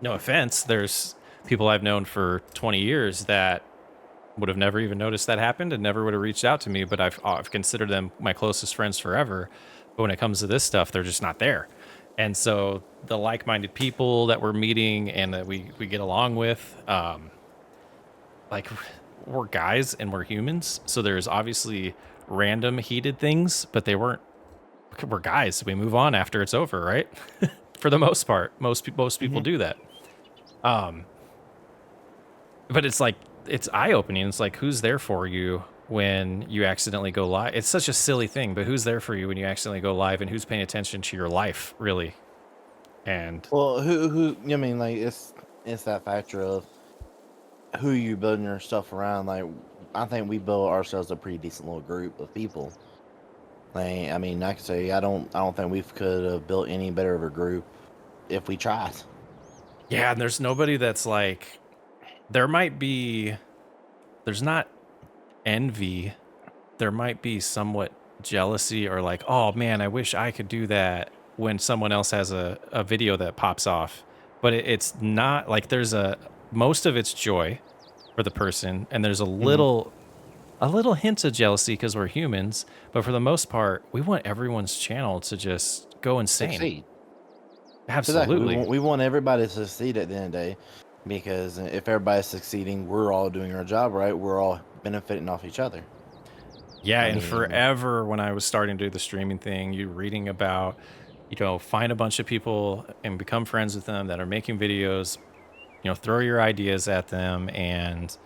no offense, there's people I've known for 20 years that would have never even noticed that happened and never would have reached out to me, but I've considered them my closest friends forever. But when it comes to this stuff, they're just not there. And so the like-minded people that we're meeting and that we get along with, like we're guys and we're humans. So there's obviously random heated things, but we're guys. We move on after it's over, right? For the most part, most people Hmm. do that. Um, but it's like it's eye-opening. It's like who's there for you when you accidentally go live? It's such a silly thing, but who's there for you when you accidentally go live, and who's paying attention to your life, really? And Well, who? I mean, like it's that factor of who you building your stuff around. Like I think we built ourselves a pretty decent little group of people. Like I mean, I could say I don't think we could have built any better of a group if we tried. yeah, and there's nobody that's like there might be there's not envy. There might be somewhat jealousy or like, oh man, I wish I could do that when someone else has a video that pops off. But it's not like there's a most of it's joy for the person, and there's Hmm. a little hint of jealousy because we're humans, but for the most part, we want everyone's channel to just go insane. Succeed. Exactly. We Absolutely. want we want everybody to succeed at the end of the day, because if everybody's succeeding, we're all doing our job right. We're all benefiting off each other. Yeah, I and mean, forever when I was starting to do the streaming thing, you reading about, find a bunch of people and become friends with them that are making videos, throw your ideas at them and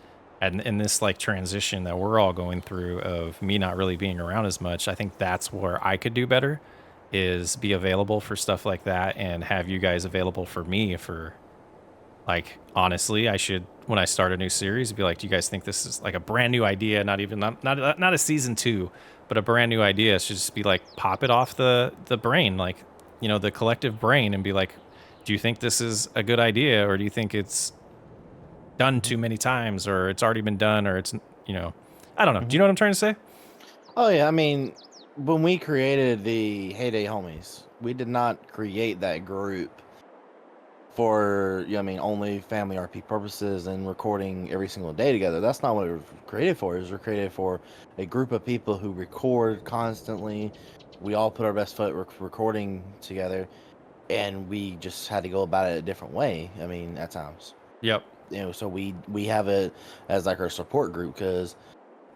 in this like transition that we're all going through of me not really being around as much, I think that's where I could do better is be available for stuff like that and have you guys available for me for like honestly, I should when I start a new series be like, do you guys think this is like a brand new idea, not a season 2, but a brand new idea. It should just be like pop it off the brain, like, the collective brain and be like, do you think this is a good idea or do you think it's done too many times or it's already been done or you know, I don't know. Do you mhm. know what I'm trying to say? Oh yeah, I mean, when we created the Heyday Homies, we did not create that group for I mean only family RP purposes and recording every single day together. That's not what it was created for. It was created for a group of people who record constantly. We all put our best foot recording together, and we just had to go about it a different way. I mean, at times, Yep. so we have it as like our support group because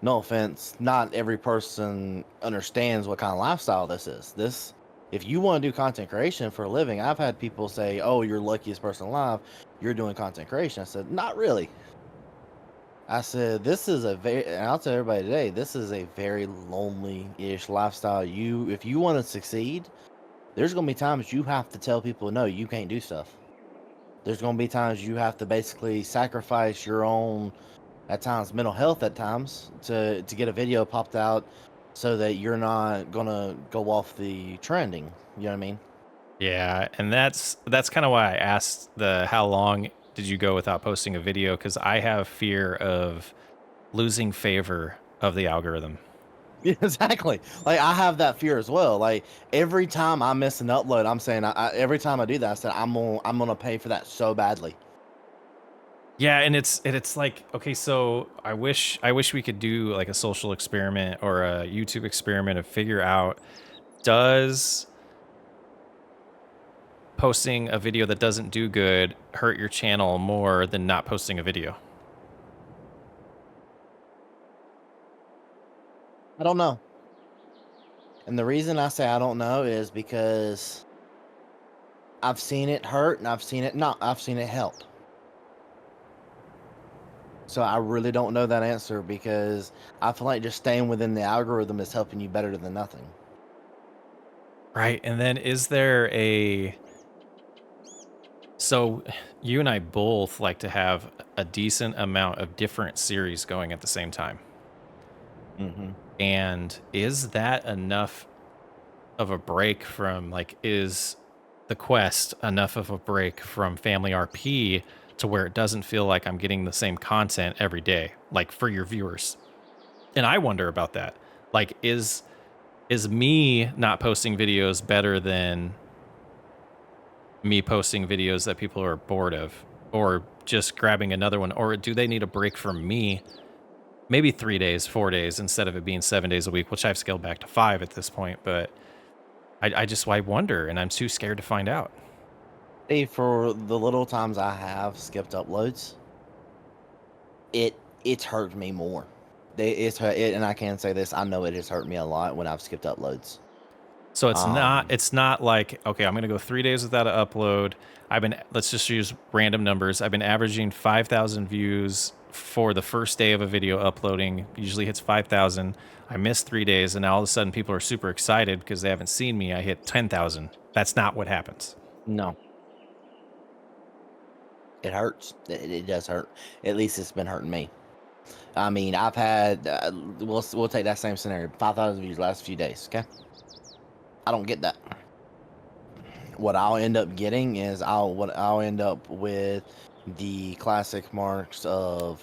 no offense, not every person understands what kind of lifestyle this is. This, if you want to do content creation for a living, I've had people say, "Oh, you're luckiest person alive. You're doing content creation." I said, "Not really. I said, this is a very, and I'll tell everybody today, this is a very lonely-ish lifestyle. If you want to succeed, there's going to be times you have to tell people, no, you can't do stuff. There's going to be times you have to basically sacrifice your own, at times, mental health at times to get a video popped out so that you're not going to go off the trending. You know what I mean? Yeah, and that's kind of why I asked the how long did you go without posting a video, because I have fear of losing favor of the algorithm. Yeah, exactly. Like I have that fear as well. Like every time I miss an upload, I'm saying every time I do that, I said I'm gonna pay for that so badly. Yeah, and it's like, okay, so I wish we could do like a social experiment or a YouTube experiment to figure out, does posting a video that doesn't do good hurt your channel more than not posting a video? I don't know. And the reason I say I don't know is because I've seen it hurt and I've seen it help. So I really don't know that answer because I feel like just staying within the algorithm is helping you better than nothing. Right. And then is there a so you and I both like to have a decent amount of different series going at the same time. Mm-hmm. And is that enough of a break from, like, is the quest enough of a break from family RP to where it doesn't feel like I'm getting the same content every day, like for your viewers? And I wonder about that. Like, is me not posting videos better than me posting videos that people are bored of, or just grabbing another one, or do they need a break from me? Maybe 3 days, 4 days, instead of it being 7 days a week, which I've scaled back to 5 at this point. But I wonder, and I'm too scared to find out. Hey, for the little times I have skipped uploads, it's hurt me more. And I can say this, I know it has hurt me a lot when I've skipped uploads. So Um, it's not like, okay, I'm gonna go 3 days without an upload. Let's just use random numbers. I've been averaging 5,000 views for the first day of a video uploading. Usually hits 5,000. I missed 3 days, and now all of a sudden people are super excited because they haven't seen me. I hit 10,000. That's not what happens. no, it hurts. It does hurt. At least it's been hurting me. I mean, I've had we'll take that same scenario. 5,000 views last few days. Okay, I don't get that. What I'll end up getting is I'll end up with the classic marks of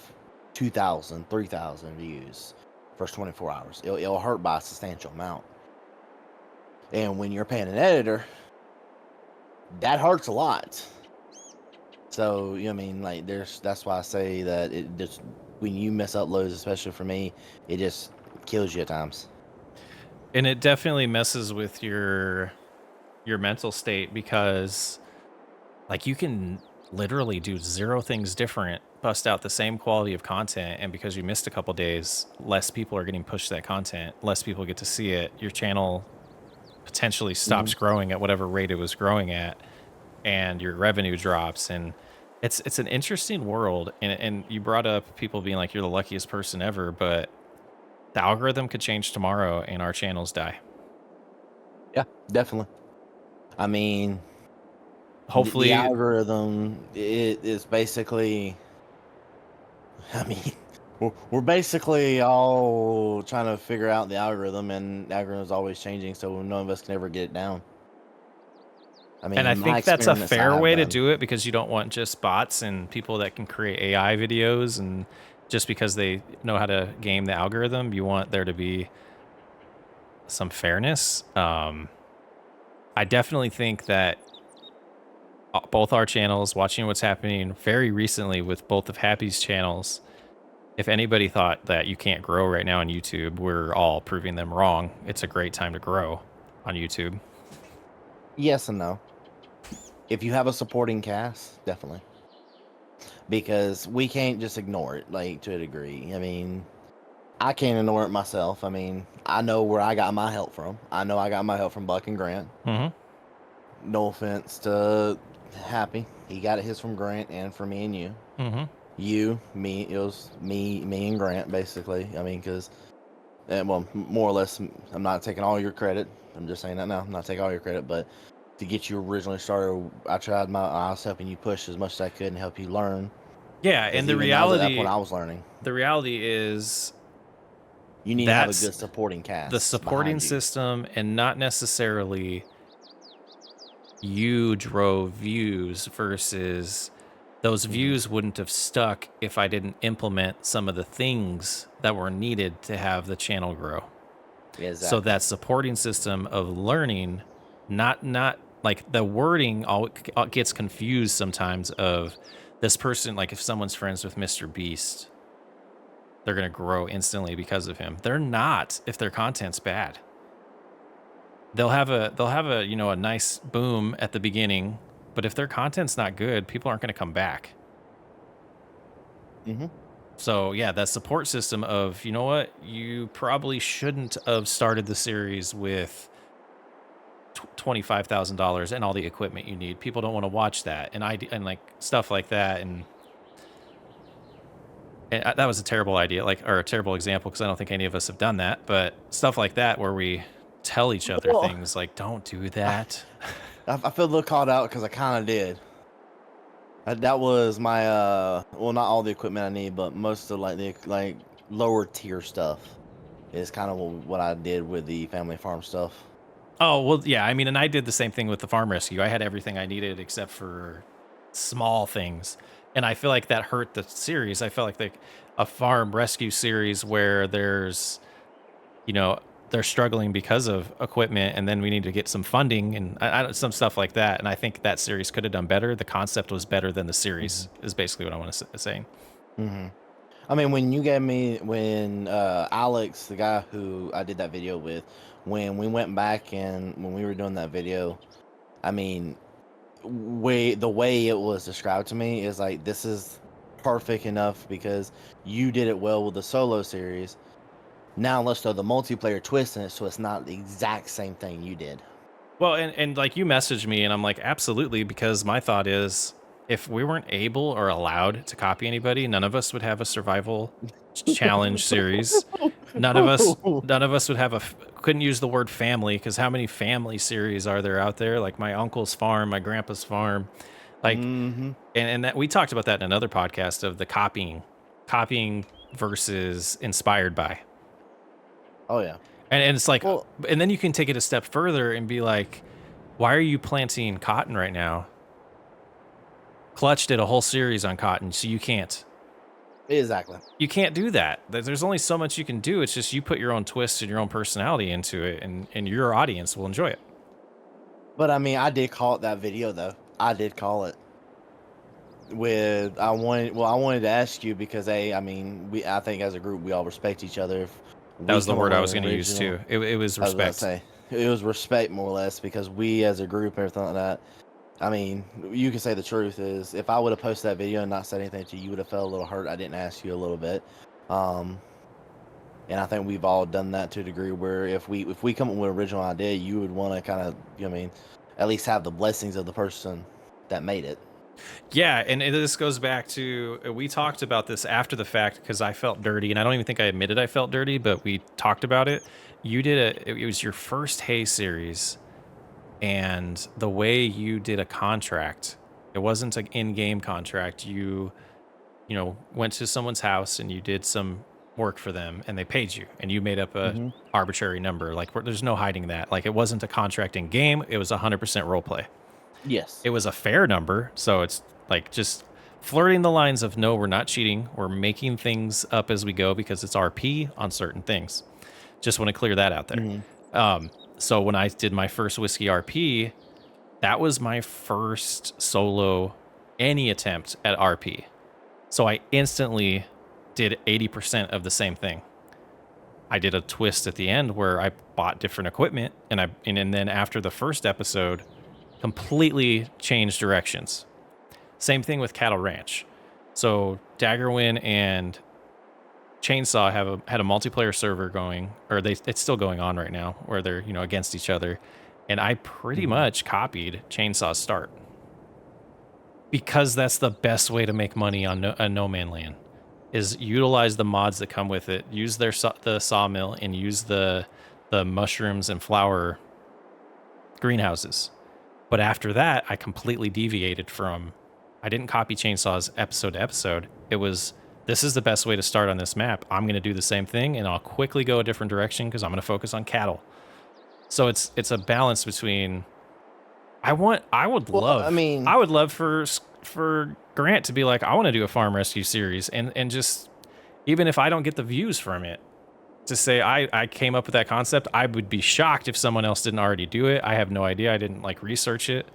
2,000, 3,000 views first 24 hours. It'll hurt by a substantial amount. And when you're paying an editor, that hurts a lot. So, you know what I mean, like that's why I say that it just when you miss uploads, especially for me, it just kills you at times. And it definitely messes with your mental state, because like you can literally do zero things different, bust out the same quality of content, and because you missed a couple days, less people are getting pushed that content, less people get to see it. Your channel potentially Hmm. stops growing at whatever rate it was growing at, and your revenue drops. And it's an interesting world. And you brought up people being like, you're the luckiest person ever, but the algorithm could change tomorrow and our channels die. Yeah, definitely. I mean, the Hopefully. algorithm is basically. I mean, we're basically all trying to figure out the algorithm, and the algorithm is always changing, so none of us can ever get it down. I And I mean, my think that's a experiments I fair have way to done. do it, because you don't want just bots and people that can create AI videos, and just because they know how to game the algorithm, you want there to be some fairness. I definitely think that both our channels, watching what's happening very recently with both of Happy's channels, if anybody thought that you can't grow right now on YouTube, we're all proving them wrong. It's a great time to grow on YouTube. Yes and no. If you have a supporting cast, definitely, because we can't just ignore it, like to a degree. I mean, I can't ignore it myself. I mean, I know where I got my help from. I know I got my help from Buck and Grant. Hmm. No offense to Happy, he got his from Grant and from me and you. Hmm. you, me. It was me, and Grant basically. I mean, because well, more or less, I'm not taking all your credit. I'm just saying that now. I'm not taking all your credit, but to get you originally started, I was helping you push as much as I could and help you learn. Yeah, Because and even at that point, I was learning. the reality is You need to have a that's good supporting the cast supporting behind you. system, and not necessarily you drove views versus those Hmm. views wouldn't have stuck if I didn't implement some of the things that were needed to have the channel grow. Yeah, So exactly. that supporting system of learning, not like the wording all gets confused sometimes of this person, like if someone's friends with Mr. Beast, they're going to grow instantly because of him. They're not if their content's bad. They'll have a, you know, a nice boom at the beginning, but if their content's not good, people aren't going to come back. Hmm. So yeah, that support system of, you know what, you probably shouldn't have started the series with $25,000 and all the equipment you need. People don't want to watch that, and like stuff like that, and that was a terrible idea, like, or a terrible example, because I don't think any of us have done that. But stuff like that where we tell each other Well, things like, "Don't do I, that." I feel a little called out because I kind of did. That was my well, not all the equipment I need, but most of the lower tier stuff is kind of what I did with the family farm stuff. Oh, well, yeah, I mean, and I did the same thing with the farm rescue. I had everything I needed except for small things. And I feel like that hurt the series. I felt like a farm rescue series where there's, you know, they're struggling because of equipment, and then we need to get some funding and some stuff like that. And I think that series could have done better. The concept was better than the Hmm. series, is basically what I want to say. Hmm. I mean, when Alex, the guy who I did that video with, when we went back and when we were doing that video, I mean, the way it was described to me is like, this is perfect enough because you did it well with the solo series. Now let's throw the multiplayer twist in it so it's not the exact same thing you did. Well, and like you messaged me, and I'm like, absolutely, because my thought is if we weren't able or allowed to copy anybody, none of us would have a survival challenge series. None of us would have couldn't use the word family, because how many family series are there out there? Like my uncle's farm, my grandpa's farm, like, Hmm. and that we talked about that in another podcast of the copying versus inspired by. Oh yeah. And it's like, Well, and then you can take it a step further and be like, why are you planting cotton right now? Clutch did a whole series on cotton, so you can't. exactly. You can't do that. There's only so much you can do. It's just you put your own twist and your own personality into it, and your audience will enjoy it. But I mean, I did call it that video though. I did call it. I wanted to ask you because I mean, I think as a group we all respect each other. If That we was the come up word I with was an going to use original, too. It was I was about to respect. say it was respect more or less because we as a group, everything like that. I mean, you can say the truth is if I would have posted that video and not said anything to you, you would have felt a little hurt. I didn't ask you a little bit. Um, and I think we've all done that to a degree where if we come up with an original idea, you would want to kind of, I mean, at least have the blessings of the person that made it. Yeah, and this goes back to we talked about this after the fact because I felt dirty, and I don't even think I admitted I felt dirty, but we talked about it. You did it was your first Hay series, and the way you did a contract, it wasn't an in-game contract. You know, went to someone's house and you did some work for them, and they paid you, and you made up a Hmm. arbitrary number. Like there's no hiding that. Like it wasn't a contract in game; it was 100% role play. Yes. It was a fair number, so it's like just flirting the lines of no, we're not cheating. We're making things up as we go because it's RP on certain things. Just want to clear that out there. Hmm. So when I did my first whiskey RP, that was my first solo any attempt at RP. So I instantly did 80% of the same thing. I did a twist at the end where I bought different equipment, and then after the first episode, completely changed directions. Same thing with Cattle Ranch. So Daggerwin and Chainsaw had a multiplayer server going, or it's still going on right now, where they're, you know, against each other. And I pretty Hmm. much copied Chainsaw's start. because that's the best way to make money on No Man Land is utilize the mods that come with it. Use the sawmill and use the mushrooms and flower greenhouses. But after that, I completely deviated from. I didn't copy chainsaws episode to episode. It was this is the best way to start on this map. I'm going to do the same thing, and I'll quickly go a different direction because I'm going to focus on cattle. So it's a balance between. I would Well, I love mean, for Grant to be like, I want to do a farm rescue series, and just even if I don't get the views from it, to say I came up with that concept, I would be shocked if someone else didn't already do it. I have no idea. I didn't like research it.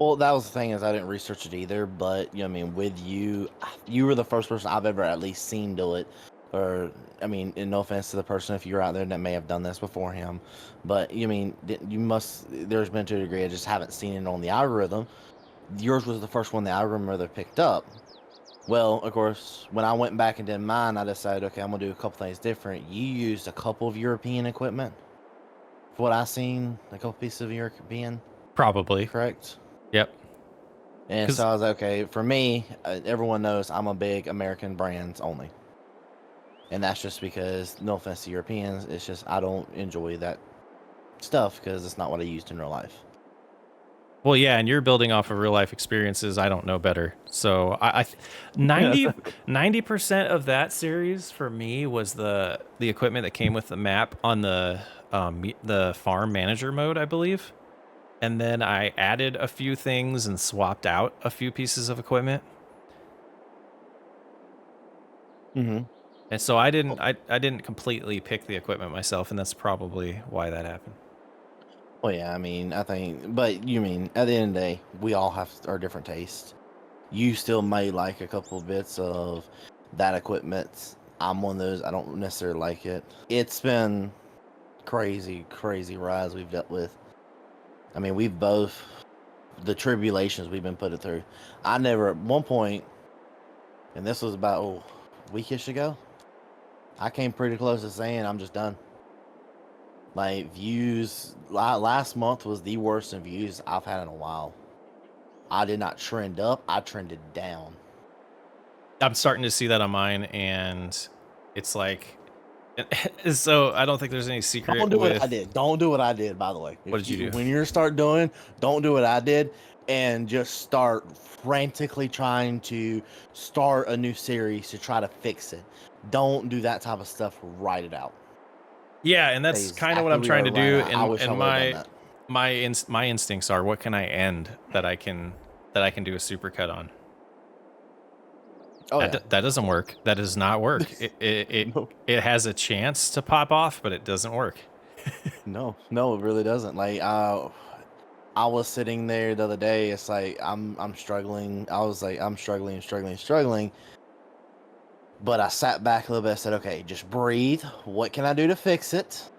well, that was the thing is I didn't research it either. But I mean, with you, you were the first person I've ever at least seen do it. Or I mean, and no offense to the person if you're out there that may have done this before him, but you mean you must. There's been to a degree I just haven't seen it on the algorithm. Yours was the first one the algorithm rather picked up. Well, of course, when I went back and did mine, I decided, okay, I'm gonna do a couple things different. You used a couple of European equipment. For what I seen, a couple pieces of European, Probably. correct? Yep. And so I was like, okay, for me, everyone knows I'm a big American brands only. And that's just because, no offense to Europeans, it's just I don't enjoy that stuff because it's not what I used in real life. Well, yeah, and you're building off of real life experiences. I don't know better. So 90% of that series for me was the equipment that came with the map on the farm manager mode, I believe. And then I added a few things and swapped out a few pieces of equipment. Mm-hmm. And so I didn't completely pick the equipment myself, and that's probably why that happened. Well, yeah, I mean, I think, but you mean, at the end of the day, we all have our different tastes. You still may like a couple of bits of that equipment. I'm one of those, I don't necessarily like it. It's been crazy, crazy rides we've dealt with. I mean, we've both, the tribulations we've been put through. I never, at one point, and this was about a weekish ago, I came pretty close to saying I'm just done. Like views, last month was the worst in views I've had in a while. I did not trend up; I trended down. I'm starting to see that on mine, and it's like, so I don't think there's any secret Don't do what I with. did. Don't do what I did. By the way, What did you do? when you start doing, don't do what I did, and just start frantically trying to start a new series to try to fix it. Don't do that type of stuff. Write it out. Yeah, and that's kind of what I'm trying to do. I wish I And would have done that. my instincts are, what can I end that I can do a supercut on? Oh yeah. That doesn't work. That does not work. No. It has a chance to pop off, but it doesn't work. No, it really doesn't. Like I was sitting there the other day. It's like I'm struggling. I was like I'm struggling. But I sat back a little bit. I said, okay, just breathe. What can I do to fix it?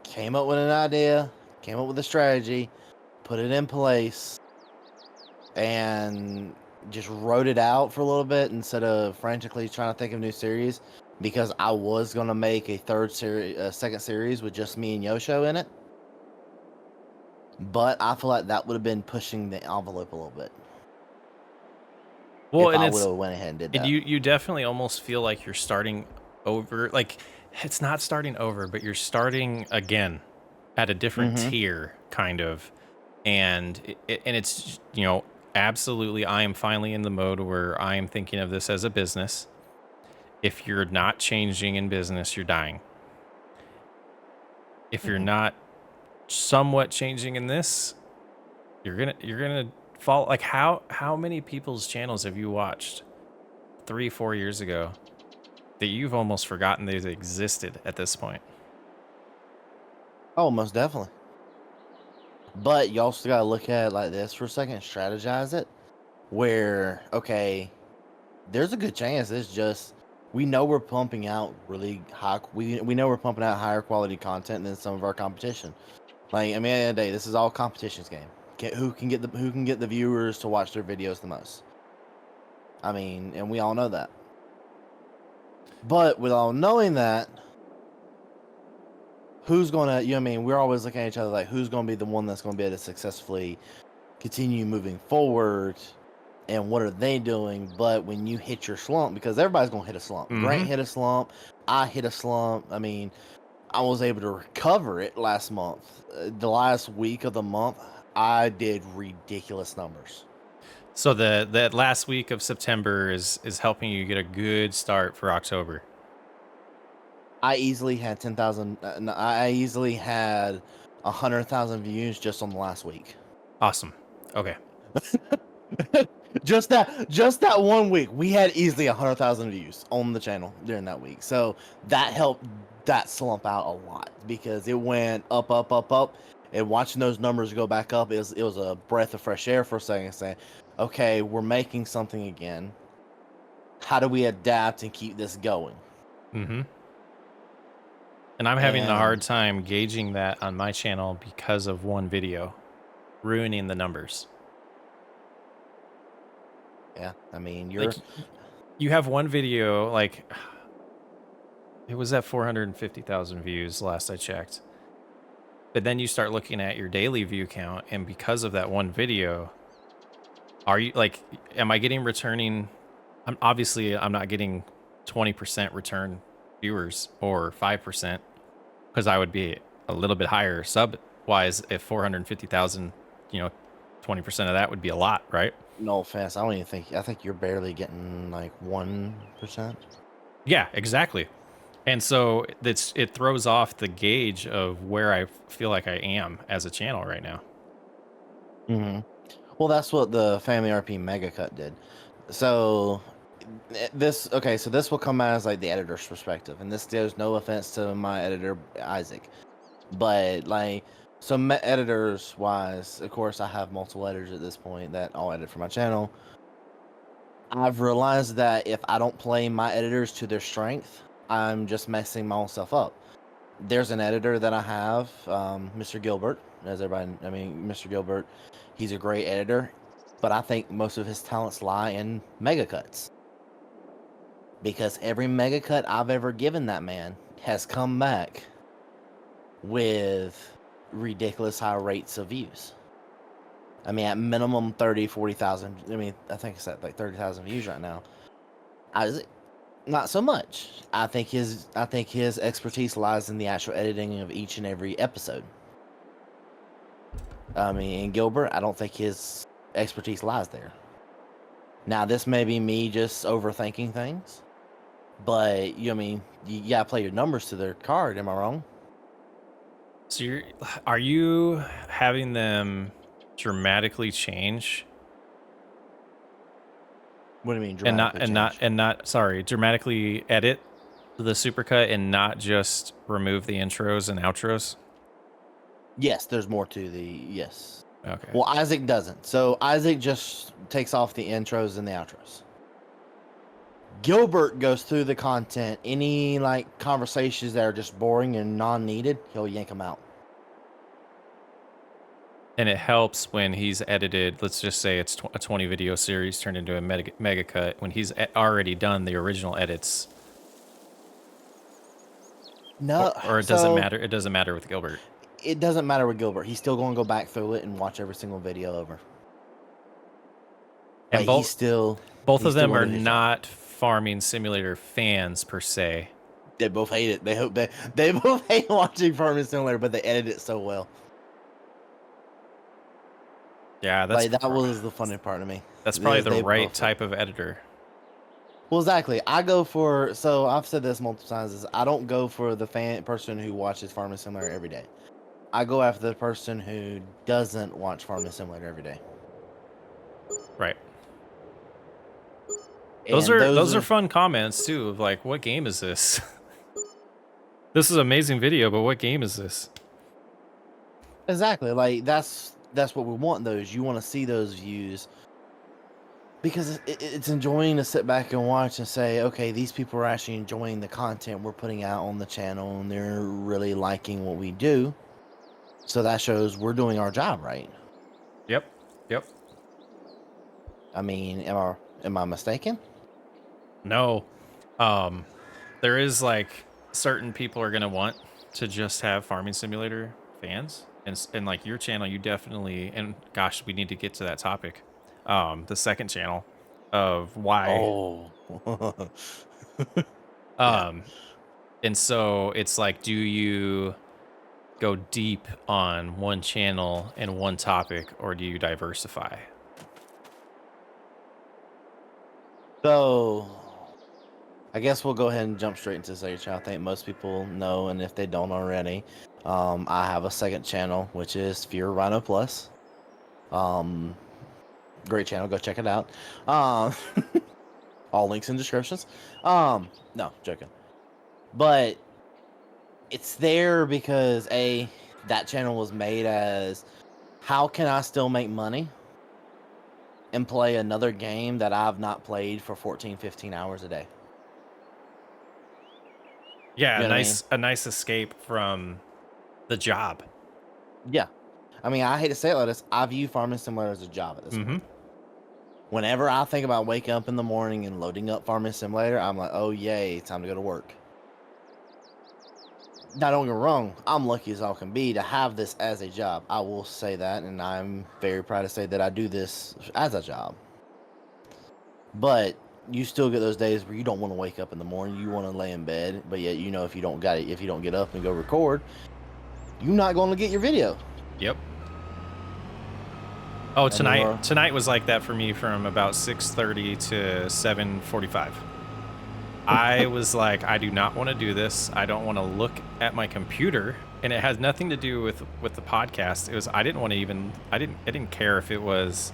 Came up with an idea. Came up with a strategy. Put it in place, and just wrote it out for a little bit instead of frantically trying to think of new series. Because I was gonna make a second series with just me and Yosho in it. But I feel like that would have been pushing the envelope a little bit. Well, If and I would have went ahead and did that. you definitely almost feel like you're starting over. Like it's not starting over, but you're starting again at a different tier, kind of. And it's absolutely. I am finally in the mode where I am thinking of this as a business. If you're not changing in business, you're dying. If you're not somewhat changing in this, you're gonna fall. Like how many people's channels have you watched 3-4 years ago that you've almost forgotten they existed at this point? Oh, most definitely. But you also gotta look at it like this for a second, strategize it. Where, okay, there's a good chance it's just we know we're pumping out really high. We know we're pumping out higher quality content than some of our competition. Like, I mean, at the end of the day, this is all competitions game. Who can get the viewers to watch their videos the most? I mean, and we all know that. But with all knowing that, who's gonna? You know what I mean? We're always looking at each other like, who's gonna be the one that's gonna be able to successfully continue moving forward and what are they doing. But when you hit your slump, because everybody's gonna hit a slump. Grant hit a slump. I hit a slump. I mean, I was able to recover it last month. The last week of the month, I did ridiculous numbers. So that last week of September is helping you get a good start for October. I easily had 10,000. I easily had 100,000 views just on the last week. Awesome. Okay. just that 1 week, we had easily 100,000 views on the channel during that week. So that helped that slump out a lot because it went up, up, up, up. And watching those numbers go back up, it was a breath of fresh air for a second, saying, okay, we're making something again. How do we adapt and keep this going? Mm-hmm. And I'm having a hard time gauging that on my channel because of one video ruining the numbers. Yeah, I mean, you have one video, like, it was at 450,000 views last I checked. But then you start looking at your daily view count, and because of that one video, are you like, am I getting returning? I'm not getting 20% return viewers or 5% because I would be a little bit higher sub wise if 450,000, 20% of that would be a lot, right? no offense, I think you're barely getting like 1%. Yeah, exactly. And so it throws off the gauge of where I feel like I am as a channel right now. Mm-hmm. Well, that's what the Family RP Mega Cut did. So so this will come as like the editor's perspective, and this there's no offense to my editor Isaac, but like editors wise, of course, I have multiple editors at this point that all edit for my channel. I've realized that if I don't play my editors to their strength, I'm just messing my own stuff up. There's an editor that I have, Mr. Gilbert, Mr. Gilbert, he's a great editor, but I think most of his talents lie in mega cuts. Because every mega cut I've ever given that man has come back with ridiculous high rates of views. I mean, at minimum 30, 40,000. I mean, I think it's at like 30,000 views right now. Not so much. I think his expertise lies in the actual editing of each and every episode. I mean, in Gilbert, I don't think his expertise lies there. Now, this may be me just overthinking things, but you gotta play your numbers to their card. Am I wrong? So are you having them dramatically change? What do you mean dramatically edit the supercut and not just remove the intros and outros? Yes, there's more to the yes. Okay. Well, Isaac doesn't. So Isaac just takes off the intros and the outros. Gilbert goes through the content. Any like conversations that are just boring and non-needed, he'll yank them out. And it helps when he's edited, let's just say it's a 20 video series turned into a mega cut, when he's already done the original edits. No, or it doesn't matter. It doesn't matter with Gilbert. It doesn't matter with Gilbert. He's still going to go back through it and watch every single video over. And both of them are not Farming Simulator fans per se. They both hate it. They both hate watching Farming Simulator, but they edit it so well. Yeah, that was the funny part of me. That's probably the right type of editor. Well, exactly. I've said this multiple times, is I don't go for the person who watches Farming Simulator every day. I go after the person who doesn't watch Farming Simulator every day. Right. Those are fun comments too, of like, what game is this? This is an amazing video, but what game is this? Exactly. Like that's what we want. You want to see those views because it's enjoying to sit back and watch and say, okay, these people are actually enjoying the content we're putting out on the channel and they're really liking what we do. So that shows we're doing our job right. Yep. I mean, am I mistaken? No. There is like certain people are gonna want to just have Farming Simulator fans, and like your channel, you definitely, and gosh, we need to get to that topic. the second channel of why. Oh. Yeah. Um, and so it's like, do you go deep on one channel and one topic, or do you diversify? So I guess we'll go ahead and jump straight into the second channel. I think most people know, and if they don't already, I have a second channel, which is Fear Rhino Plus. Um, Great channel, go check it out. Um, all links in descriptions. No, joking. But it's there because that channel was made as how can I still make money and play another game that I've not played for 14, 15 hours a day. Yeah, You know what I mean? a nice escape from the job. Yeah. I mean, I hate to say it like this. I view Farming Simulator as a job at this Mhm. point. Whenever I think about waking up in the morning and loading up Farming Simulator, I'm like, oh, yay, time to go to work. Now, don't get me wrong. I'm lucky as all can be to have this as a job. I will say that, and I'm very proud to say that I do this as a job. But you still get those days where you don't want to wake up in the morning. You want to lay in bed, but yet you know if you don't get up and go record, you're not going to get your video. Yep. Oh, And or tonight was like that for me from about 6:30 to 7:45. I was like, I do not want to do this. I don't want to look at my computer, and it has nothing to do with the podcast. It was I didn't want to even I didn't care if it was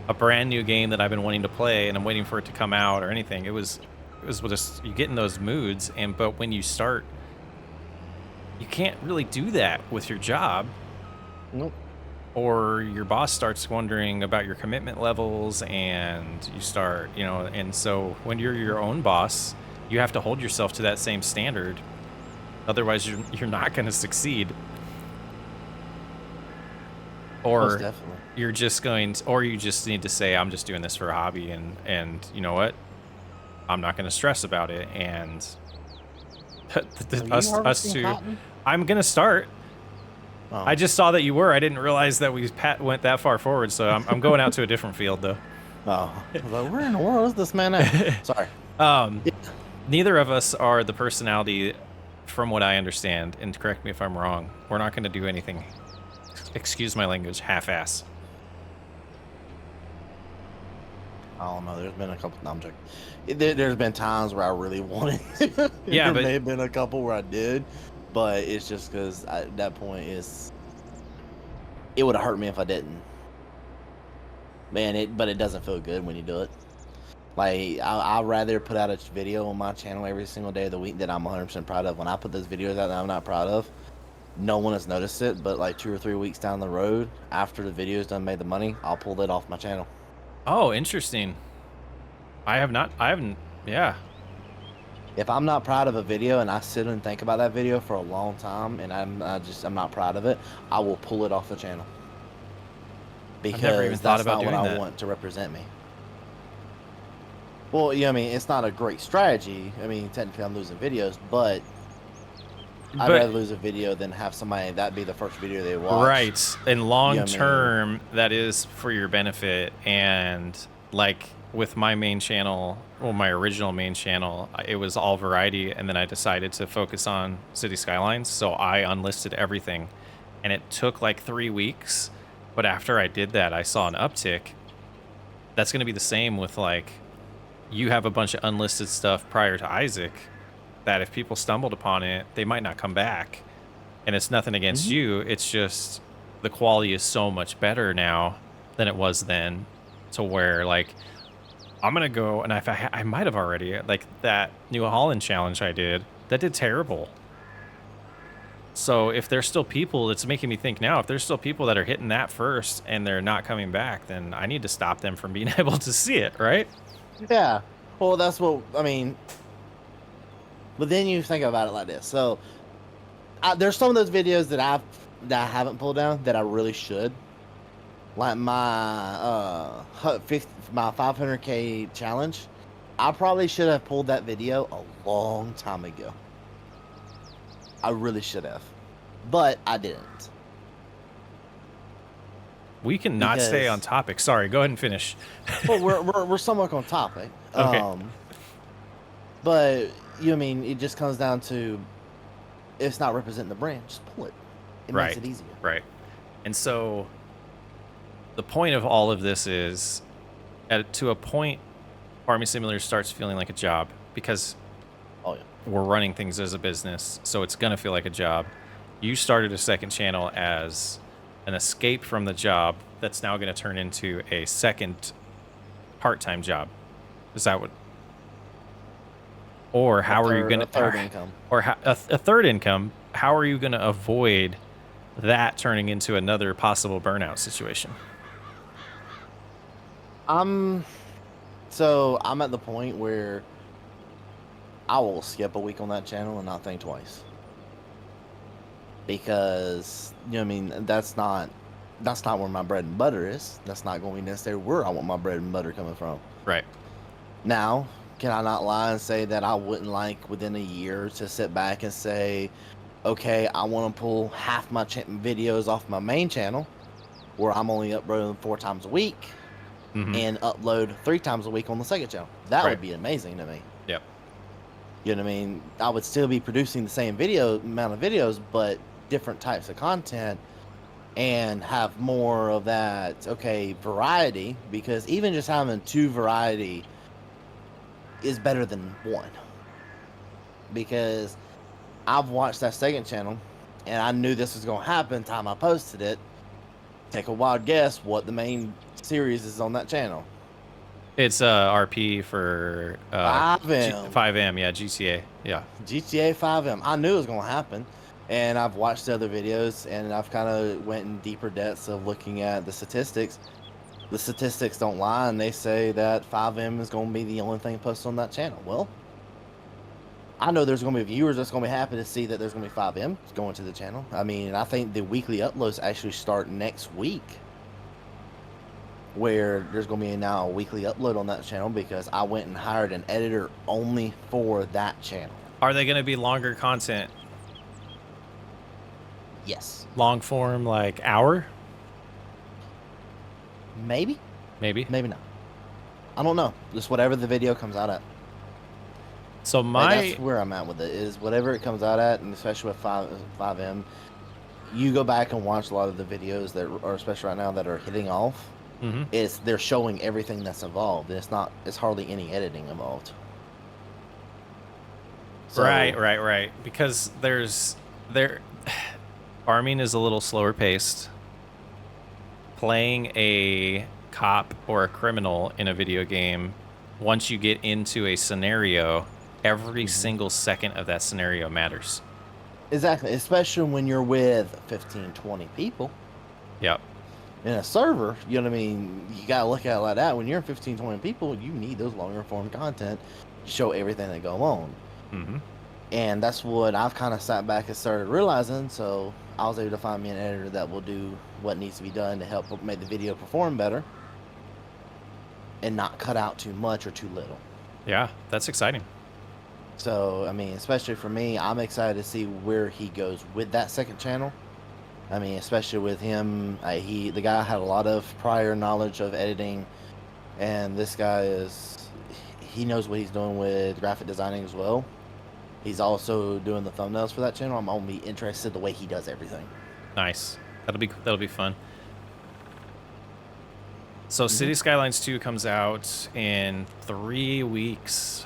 a brand new game that I've been wanting to play and I'm waiting for it to come out or anything. It was just you get in those moods, and but when you start, you can't really do that with your job, nope. or your boss starts wondering about your commitment levels, and you start, and so when you're your own boss, you have to hold yourself to that same standard. Otherwise, you're not going to succeed, Most or definitely. or you just need to say, I'm just doing this for a hobby, and you know what? I'm not going to stress about it. And Are you us harvesting two, cotton? I'm going to start. I Oh. just saw that you were. I didn't realize that we went that far forward, so I'm going out to a different field though. Oh. I was like, where in the world is this man at? Sorry. um, Yeah. Neither of us are the personality, from what I understand, and correct me if I'm wrong. We're not going to do anything, excuse my language, half-ass. I don't know. There's been a couple. No, I'm joking. There's been times where I really wanted. Yeah, There may but have been a couple where I did, but it's just because at that point it would have hurt me if I didn't. Man, but it doesn't feel good when you do it. Like I'd rather put out a video on my channel every single day of the week that I'm 100% proud of. When I put those videos out that I'm not proud of, no one has noticed it. But like 2 or 3 weeks down the road, after the video's done made the money, I'll pull it off my channel. oh, interesting. I haven't. Yeah. If I'm not proud of a video and I sit and think about that video for a long time and I'm not proud of it, I will pull it off the channel I've never even because thought that's about not what doing I that. want to represent me. Well, yeah, I mean, it's not a great strategy. I mean, technically I'm losing videos, but I'd rather But lose a video than have somebody that be the first video they watch. right, and You know long what I mean? term, that is for your benefit. And like with my main channel, well, my original main channel, it was all variety, and then I decided to focus on City Skylines, so I unlisted everything, and it took like 3 weeks. But after I did that, I saw an uptick. That's going to be the same with like you have a bunch of unlisted stuff prior to Isaac. That if people stumbled upon it, they might not come back. And it's nothing against Mhm. you. It's just the quality is so much better now than it was then. To where like I'm gonna go, and I might have already, like that New Holland challenge I did, that did terrible. So if there's still people, it's making me think now, if there's still people that are hitting that first and they're not coming back, then I need to stop them from being able to see it, right? Yeah. Well, that's what I mean. But then you think about it like this. So there's some of those videos that I haven't pulled down that I really should. Like my 500K challenge. I probably should have pulled that video a long time ago. I really should have, but I didn't. We can not stay on because topic. Sorry, go ahead and finish. well, we're somewhat on topic. Okay. But you know, what I mean, it just comes down to if it's not representing the brand, just pull it. It makes Right. it easier. Right. And so the point of all of this is to a point, Farming Simulator starts feeling like a job because Oh yeah. we're running things as a business. So it's going to feel like a job. You started a second channel as an escape from the job that's now going to turn into a second part-time job. Is that what? Or how are you going A to, third income. or a third income? How are you going to avoid that turning into another possible burnout situation? I'm at the point where I will skip a week on that channel and not think twice. Because you know what I mean, that's not where my bread and butter is. That's not going to be necessarily where I want my bread and butter coming from. Right. Now, can I not lie and say that I wouldn't like within a year to sit back and say, okay, I want to pull half my videos off my main channel where I'm only uploading 4 times a week Mm-hmm. and upload 3 times a week on the second channel. That Right. would be amazing to me. Yep. You know what I mean? I would still be producing the same amount of videos, but different types of content and have more of that, okay, variety, because even just having 2 variety is better than 1. Because I've watched that second channel and I knew this was going to happen time I posted it. Take a wild guess what the main series is on that channel. It's RP for 5M. 5M, yeah, GTA. Yeah. GTA 5M. I knew it was going to happen. And I've watched the other videos and I've kind of went in deeper depths of looking at the statistics. The statistics don't lie, and they say that 5M is going to be the only thing posted on that channel. Well, I know there's going to be viewers that's going to be happy to see that there's going to be 5M going to the channel. I mean, I think the weekly uploads actually start next week, where there's going to be now a weekly upload on that channel because I went and hired an editor only for that channel. Are they going to be longer content? Yes. Long form, like hour? Maybe. Maybe. Maybe not. I don't know. Just whatever the video comes out at. So That's where I'm at with it, is whatever it comes out at, and especially with 5M, you go back and watch a lot of the videos that are, especially right now, that are hitting off. Mm-hmm. They're showing everything that's involved, and it's hardly any editing involved. So, Right. Because farming is a little slower paced. Playing a cop or a criminal in a video game, once you get into a scenario, every single second of that scenario matters. Exactly, especially when you're with 15, 20 people. Yep. In a server, you know what I mean? You got to look at it like that. When you're in 15, 20 people, you need those longer form content to show everything that go on. Mm-hmm. And that's what I've kind of sat back and started realizing. So I was able to find me an editor that will do what needs to be done to help make the video perform better and not cut out too much or too little. Yeah, that's exciting. So, I mean, especially for me, I'm excited to see where he goes with that second channel. I mean, especially with him, the guy had a lot of prior knowledge of editing, and this guy he knows what he's doing with graphic designing as well. He's also doing the thumbnails for that channel. I'm only interested the way he does everything. Nice. That'll be fun. So City Skylines 2 comes out in 3 weeks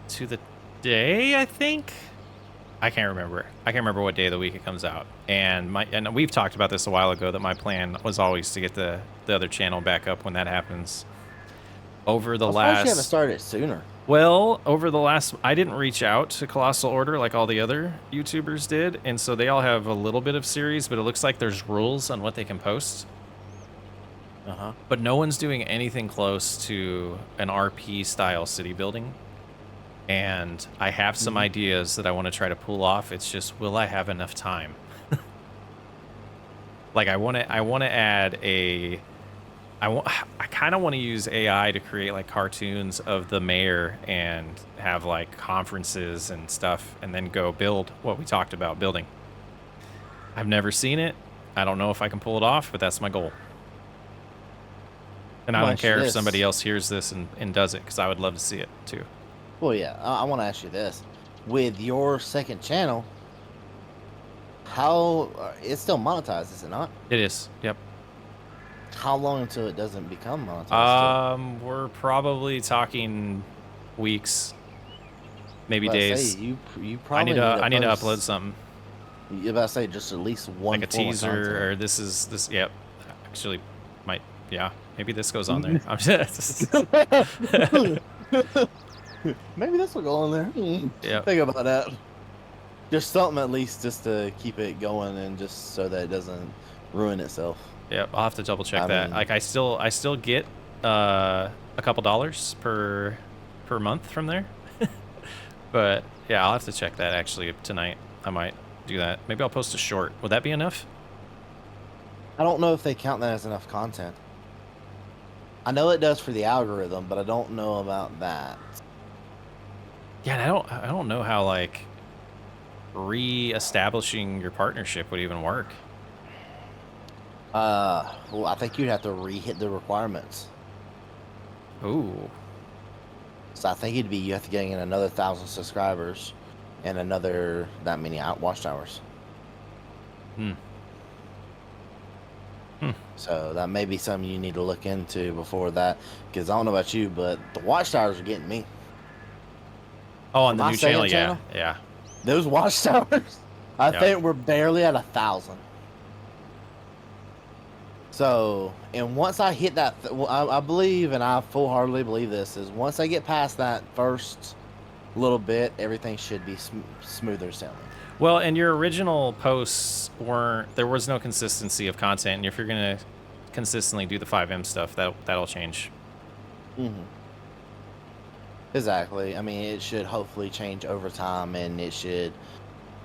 to the day, I think. I can't remember. I can't remember what day of the week it comes out. And we've talked about this a while ago, that my plan was always to get the other channel back up when that happens. Over the last, you haven't started sooner. Well, I didn't reach out to Colossal Order like all the other YouTubers did, and so they all have a little bit of series, but it looks like there's rules on what they can post. But no one's doing anything close to an RP style city building. And I have some ideas that I want to try to pull off. It's just, will I have enough time? Like I want to add I kind of want to use AI to create like cartoons of the mayor and have like conferences and stuff, and then go build what we talked about building. I've never seen it. I don't know if I can pull it off, but that's my goal. And I'm I gonna don't ask you care if this. somebody else hears this and does it, because I would love to see it too. Well, yeah, I want to ask you this. With your second channel, how it's still monetized, is it not? It is. Yep. How long until it doesn't become monetized still? We're probably talking weeks, maybe But I say days. you I need probably need to to I need to upload post. something You about to say just at least like one a form of content. teaser, or this. Yep. Actually, might. Yeah. Maybe this goes on there. I'm just. Maybe this will go on there. Yep. Think about that. Just something at least just to keep it going and just so that it doesn't ruin itself. Yep. I'll have to double check I that. mean, Like I still get a couple dollars per month from there. But yeah, I'll have to check that actually tonight. I might do that. Maybe I'll post a short. Would that be enough? I don't know if they count that as enough content. I know it does for the algorithm, but I don't know about that. Yeah, and I don't know how like re-establishing your partnership would even work. Well, I think you'd have to re-hit the requirements. Ooh. So I think it'd be you have to get in another 1,000 subscribers and another that many watch hours. Hmm. Hmm. So that may be something you need to look into before that, because I don't know about you, but the watchtowers are getting me. Oh, on For the my new second channel, channel, yeah. those watchtowers, I Yep. think we're barely at 1,000. So, and once I hit that, I believe, and I full-heartedly believe this, is once I get past that first little bit, everything should be smoother sailing. Well, and your original posts there was no consistency of content, and if you're gonna consistently do the 5M stuff, that'll change. Mm-hmm. Exactly. I mean, it should hopefully change over time, and it should.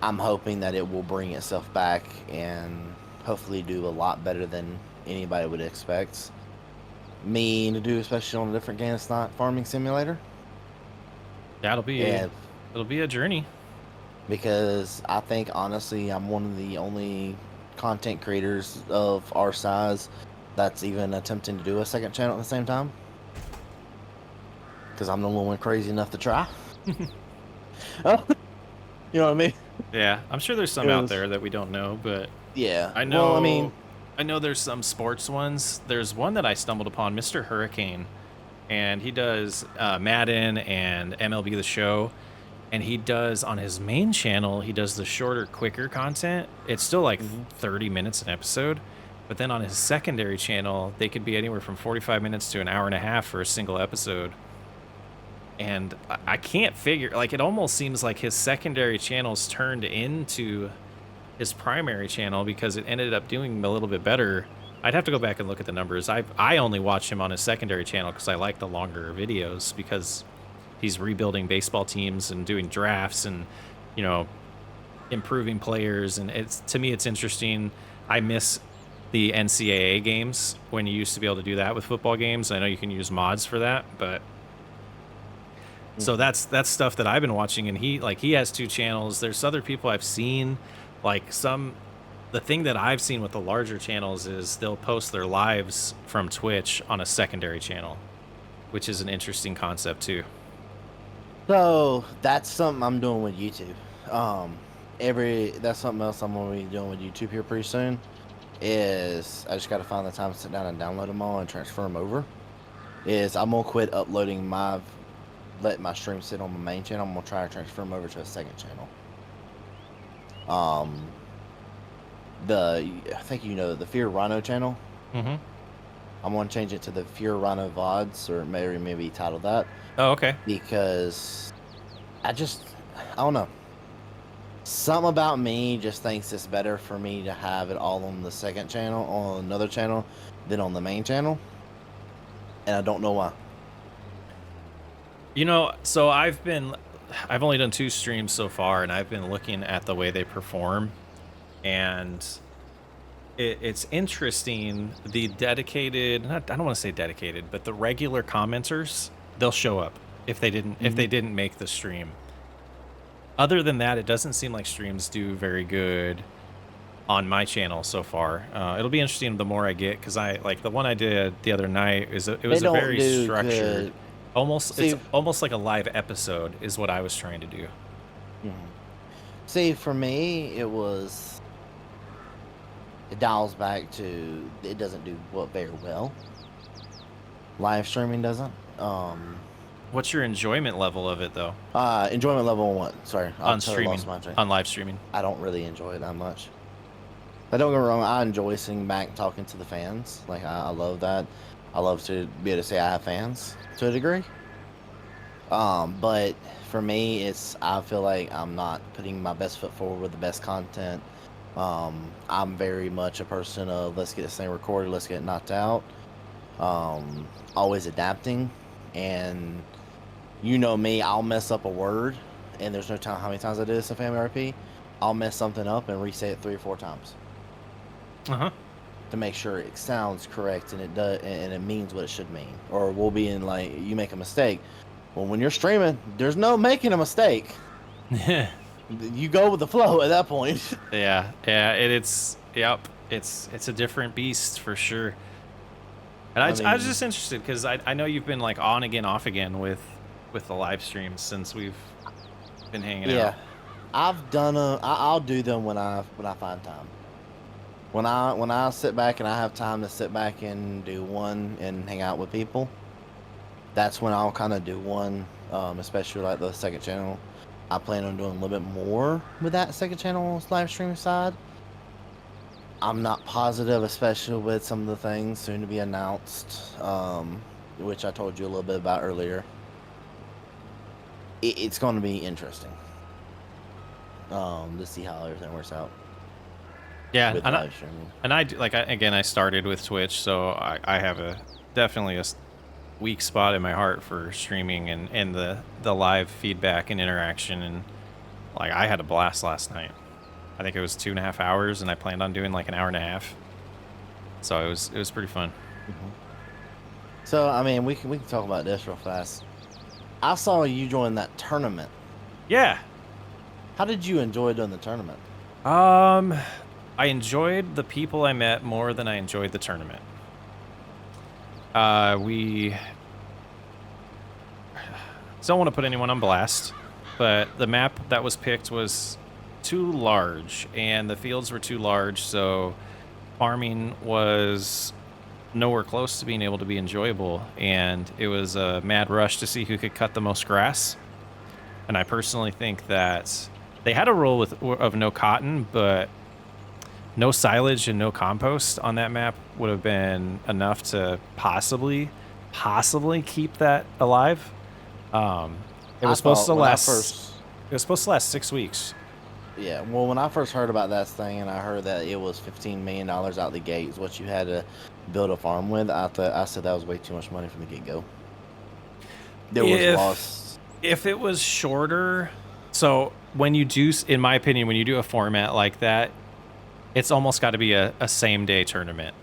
I'm hoping that it will bring itself back and hopefully do a lot better than anybody would expect me to do, especially on a different game that's not Farming Simulator. Yeah, And it'll be a journey. because I think honestly, I'm one of the only content creators of our size that's even attempting to do a second channel at the same time. Because I'm the only one crazy enough to try. Oh, you know what I mean? Yeah, I'm sure there's some It out was, there that we don't know, but yeah. I Well, I mean, know I know there's some sports ones. There's one that I stumbled upon, Mr. Hurricane, and he does Madden and MLB The Show, and he does on his main channel, he does the shorter, quicker content. It's still like mhm. 30 minutes an episode, but then on his secondary channel, they could be anywhere from 45 minutes to an hour and a half for a single episode. And I can't figure, like, it almost seems like his secondary channels turned into his primary channel because it ended up doing a little bit better. I'd have to go back and look at the numbers. I only watch him on his secondary channel because I like the longer videos, because he's rebuilding baseball teams and doing drafts and, you know, improving players. And it's, to me, it's interesting. I miss the NCAA games when you used to be able to do that with football games. I know you can use mods for that, but so Mhm. that's stuff that I've been watching, and he has two channels. There's other people I've seen, like the thing that I've seen with the larger channels is they'll post their lives from Twitch on a secondary channel, which is an interesting concept too. So that's something I'm doing with YouTube. Um, that's something else I'm gonna be doing with YouTube here pretty soon. Is I just gotta find the time to sit down and download them all and transfer them over. Is I'm gonna quit uploading let my stream sit on my main channel. I'm gonna try to transfer them over to a second channel. Um, I think you know the Fear Rhino channel. Mm-hmm. I'm gonna change it to the Fear Rhino VODs, or maybe title that, Oh, okay. because I don't know. Something about me just thinks it's better for me to have it all on the second channel, on another channel, than on the main channel, and I don't know why. You know, so I've only done 2 streams so far, and I've been looking at the way they perform, and it's interesting. The dedicated, I don't want to say dedicated, but the regular commenters, they'll show up if they didn't make the stream. Other than that, it doesn't seem like streams do very good on my channel so far. It'll be interesting the more I get, because I like the one I did the other night it They was a don't very do structured, good. almost it's See, almost like a live episode is what I was trying to do. mhm. See, for me, it dials back to it doesn't do what very well. Live streaming doesn't. What's your enjoyment level of it though Enjoyment level one. Sorry, I on totally streaming, lost my train. on live streaming? I don't really enjoy it that much. But don't get me wrong, I enjoy sitting back and talking to the fans. Like I love that. I love to be able to say I have fans to a degree. But for me, I feel like I'm not putting my best foot forward with the best content. I'm very much a person of let's get this thing recorded, let's get it knocked out. Always adapting, and you know me, I'll mess up a word, and there's no telling how many times I do this in Family RP. I'll mess something up and re-say it 3 or 4 times Uh-huh. to make sure it sounds correct and it does and it means what it should mean. Or we'll be in like you make a mistake. Well, when you're streaming, there's no making a mistake. You go with the flow at that point. Yeah, yep, it's a different beast for sure. And I was just interested because I know you've been like on again, off again with the live streams since we've been hanging Yeah, out. I've done I'll do them when I find time. When I sit back and I have time to sit back and do one and hang out with people, that's when I'll kind of do one. Especially like the second channel. I plan on doing a little bit more with that second channel's live stream side. I'm not positive, especially with some of the things soon to be announced, which I told you a little bit about earlier. It's going to be interesting to see how everything works out Yeah, with live streaming. and I do, like again, I started with Twitch, so I have definitely a weak spot in my heart for streaming and the live feedback and interaction, and like I had a blast last night. I think it was 2.5 hours, and I planned on doing like an hour and a half. So it was pretty fun. Mm-hmm. So I mean, we can talk about this real fast. I saw you join that tournament. Yeah. How did you enjoy doing the tournament? I enjoyed the people I met more than I enjoyed the tournament. We don't want to put anyone on blast, but the map that was picked was too large, and the fields were too large, so farming was nowhere close to being able to be enjoyable, and it was a mad rush to see who could cut the most grass. And I personally think that they had a rule of no cotton, but no silage and no compost on that map would have been enough to possibly keep that alive. It was supposed to last. It was supposed to last 6 weeks. Yeah, well, when I first heard about that thing, and I heard that it was $15 million out the gate is what you had to build a farm with, I said that was way too much money from the get-go. There was loss. If it was shorter, so when you do, in my opinion, when you do a format like that, it's almost got to be a same-day tournament,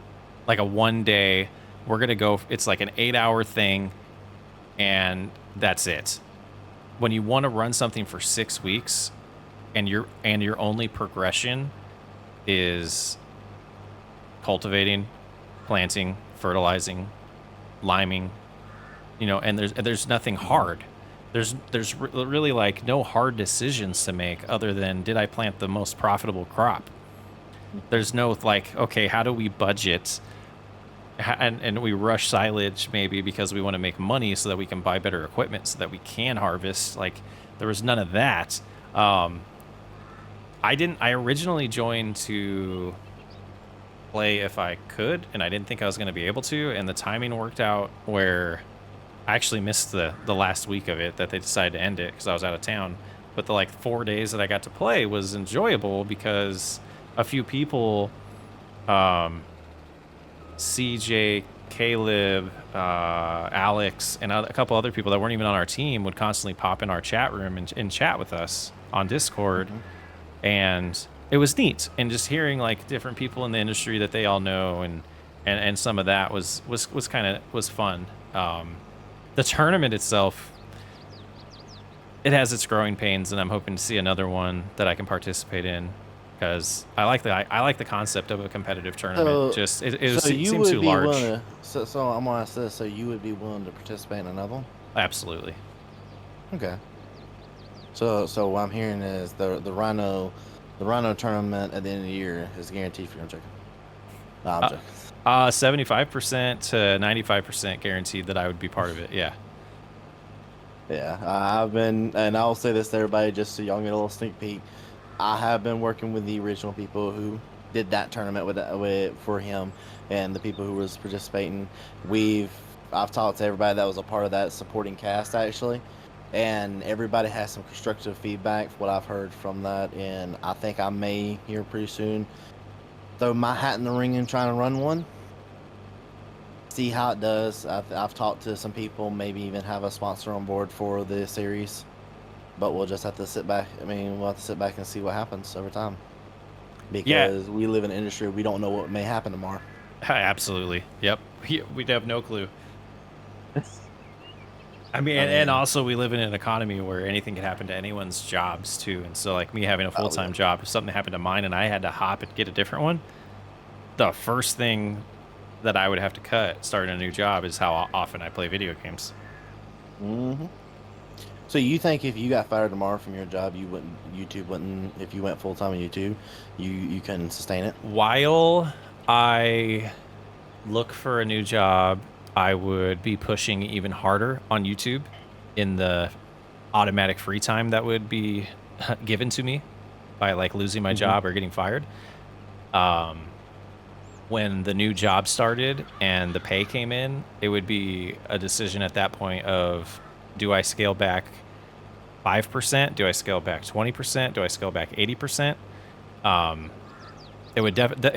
like a 1 day. We're gonna go. It's like an 8-hour thing, and that's it. When you want to run something for 6 weeks, and your only progression is cultivating, planting, fertilizing, liming, and there's nothing hard. There's really like no hard decisions to make other than did I plant the most profitable crop? There's no like, okay, how do we budget? And we rush silage maybe because we want to make money so that we can buy better equipment so that we can harvest. Like there was none of that. I originally joined to play if I could, and I didn't think I was going to be able to, and the timing worked out where I actually missed the last week of it that they decided to end it because I was out of town. But the like 4 days that I got to play was enjoyable because a few people, CJ, Caleb, Alex, and a couple other people that weren't even on our team would constantly pop in our chat room and chat with us on Discord. Mm-hmm. And it was neat. And just hearing like different people in the industry that they all know and some of that was fun. The tournament itself, it has its growing pains, and I'm hoping to see another one that I can participate in because I like the concept of a competitive tournament. So, Just so you seems would too be willing large. to. So I'm gonna ask this. So you would be willing to participate in another one? Absolutely. Okay. So what I'm hearing is the Rhino tournament at the end of the year is guaranteed for you. I'm joking. No, I'm Uh, joking. 75% to 95% guaranteed that I would be part of it. Yeah. Yeah, I've been, and I'll say this to everybody just so y'all get a little sneak peek. I have been working with the original people who did that tournament with for him, and the people who was participating. I've talked to everybody that was a part of that supporting cast actually, and everybody has some constructive feedback. What I've heard from that, and I think I may here pretty soon throw my hat in the ring and trying to run one. See how it does. I've talked to some people, maybe even have a sponsor on board for the series, but we'll just have to sit back. I mean, we'll have to sit back and see what happens over time Yeah. because we live in an industry we don't know what may happen tomorrow. Absolutely. Yep. We'd have no clue. I mean, I and mean, also we live in an economy where anything can happen to anyone's jobs too. And so, like me having a full oh yeah. time job, if something happened to mine and I had to hop and get a different one, the first thing that I would have to cut starting a new job is how often I play video games. hmm So you think if you got fired tomorrow from your job, YouTube wouldn't, if you went full time on YouTube, you couldn't sustain it? While I look for a new job, I would be pushing even harder on YouTube in the automatic free time that would be given to me by like losing my hmm job or getting fired. Um, when the new job started and the pay came in, it would be a decision at that point of do I scale back 5%? Do I scale back 20%? Do I scale back 80%? Um, it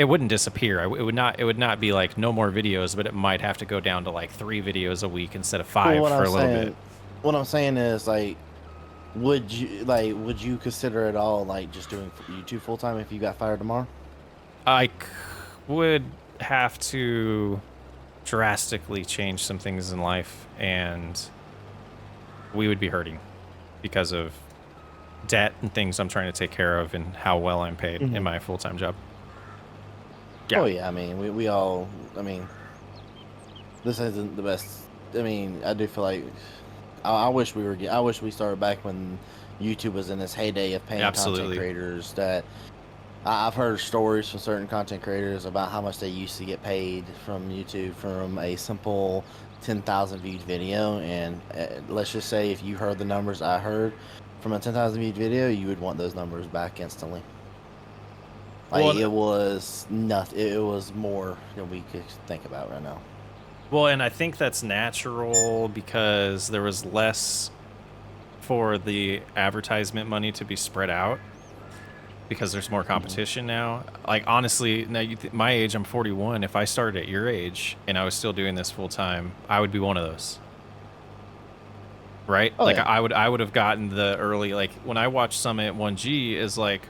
wouldn't disappear. It would not be like no more videos, but it might have to go down to like 3 videos a week instead of Well, 5 for a little bit. what I'm saying is like, would you consider it all like just doing YouTube full time if you got fired tomorrow? Would have to drastically change some things in life, and we would be hurting because of debt and things I'm trying to take care of and how well I'm paid in hmm my full-time job. Oh Yeah, yeah, I mean we all. I mean this isn't the best. I mean I do feel like I wish we were. I wish we started back when YouTube was in its heyday of paying content absolutely. creators. That I've heard stories from certain content creators about how much they used to get paid from YouTube from a simple 10,000 viewed video. And let's just say if you heard the numbers I heard from a 10,000 viewed video, you would want those numbers back instantly. Like Well, it was nothing. It was more than we could think about right now. and I think that's natural because there was less for the advertisement money to be spread out because there's more hmm competition now. Like honestly, now my age, I'm 41. If I started at your age and I was still doing this full time, I would be one of those. Right? Oh Like yeah. I would have gotten the early like when I watched Summit 1G is like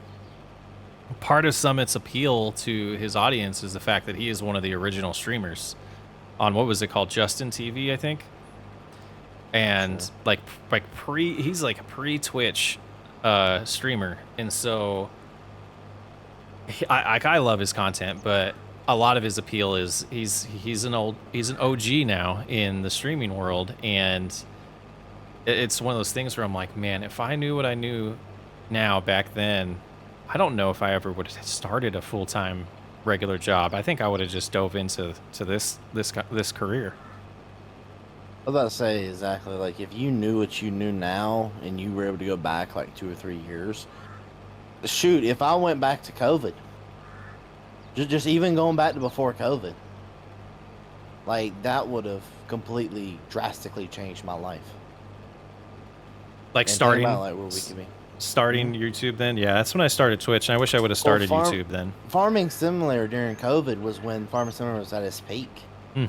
part of Summit's appeal to his audience is the fact that he is one of the original streamers on what was it called Justin TV, I think. And Sure. he's like a pre-Twitch streamer. And so I love his content, but a lot of his appeal is he's an OG now in the streaming world, and it's one of those things where I'm like, man, if I knew what I knew now back then, I don't know if I ever would have started a full-time regular job. I think I would have just dove into this career. I was about to say exactly like if you knew what you knew now and you were able to go back like 2 or 3 years. Shoot, if I went back to COVID, just even going back to before COVID, like that would have completely drastically changed my life. Like And think about starting like where we s- could be. hmm starting YouTube then. Yeah, that's when I started Twitch, and I wish I would have Well, started YouTube then. Farming Simulator during COVID was when Farming Simulator was at its peak. Hmm.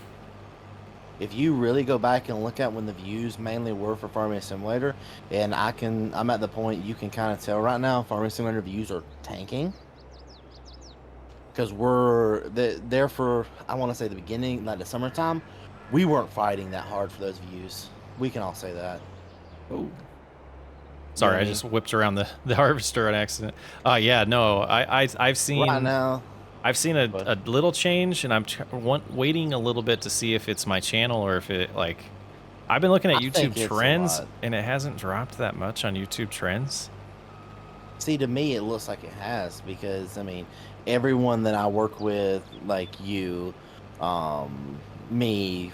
If you really go back and look at when the views mainly were for Farming Simulator, and I'm at the point you can kind of tell right now, Farming Simulator views are tanking because there for I want to say the beginning, like the summertime, we weren't fighting that hard for those views. We can all say that. Oh. You know Sorry, what I I mean? just whipped around the harvester on accident. Yeah, no, I've Right seen now, I've seen but a little change, and I'm waiting a little bit to see if it's my channel or if it like. I've been looking at I YouTube think it's a Trends, lot. and it hasn't dropped that much on YouTube Trends. See, to me, it looks like it has because I mean, everyone that I work with, like you, me,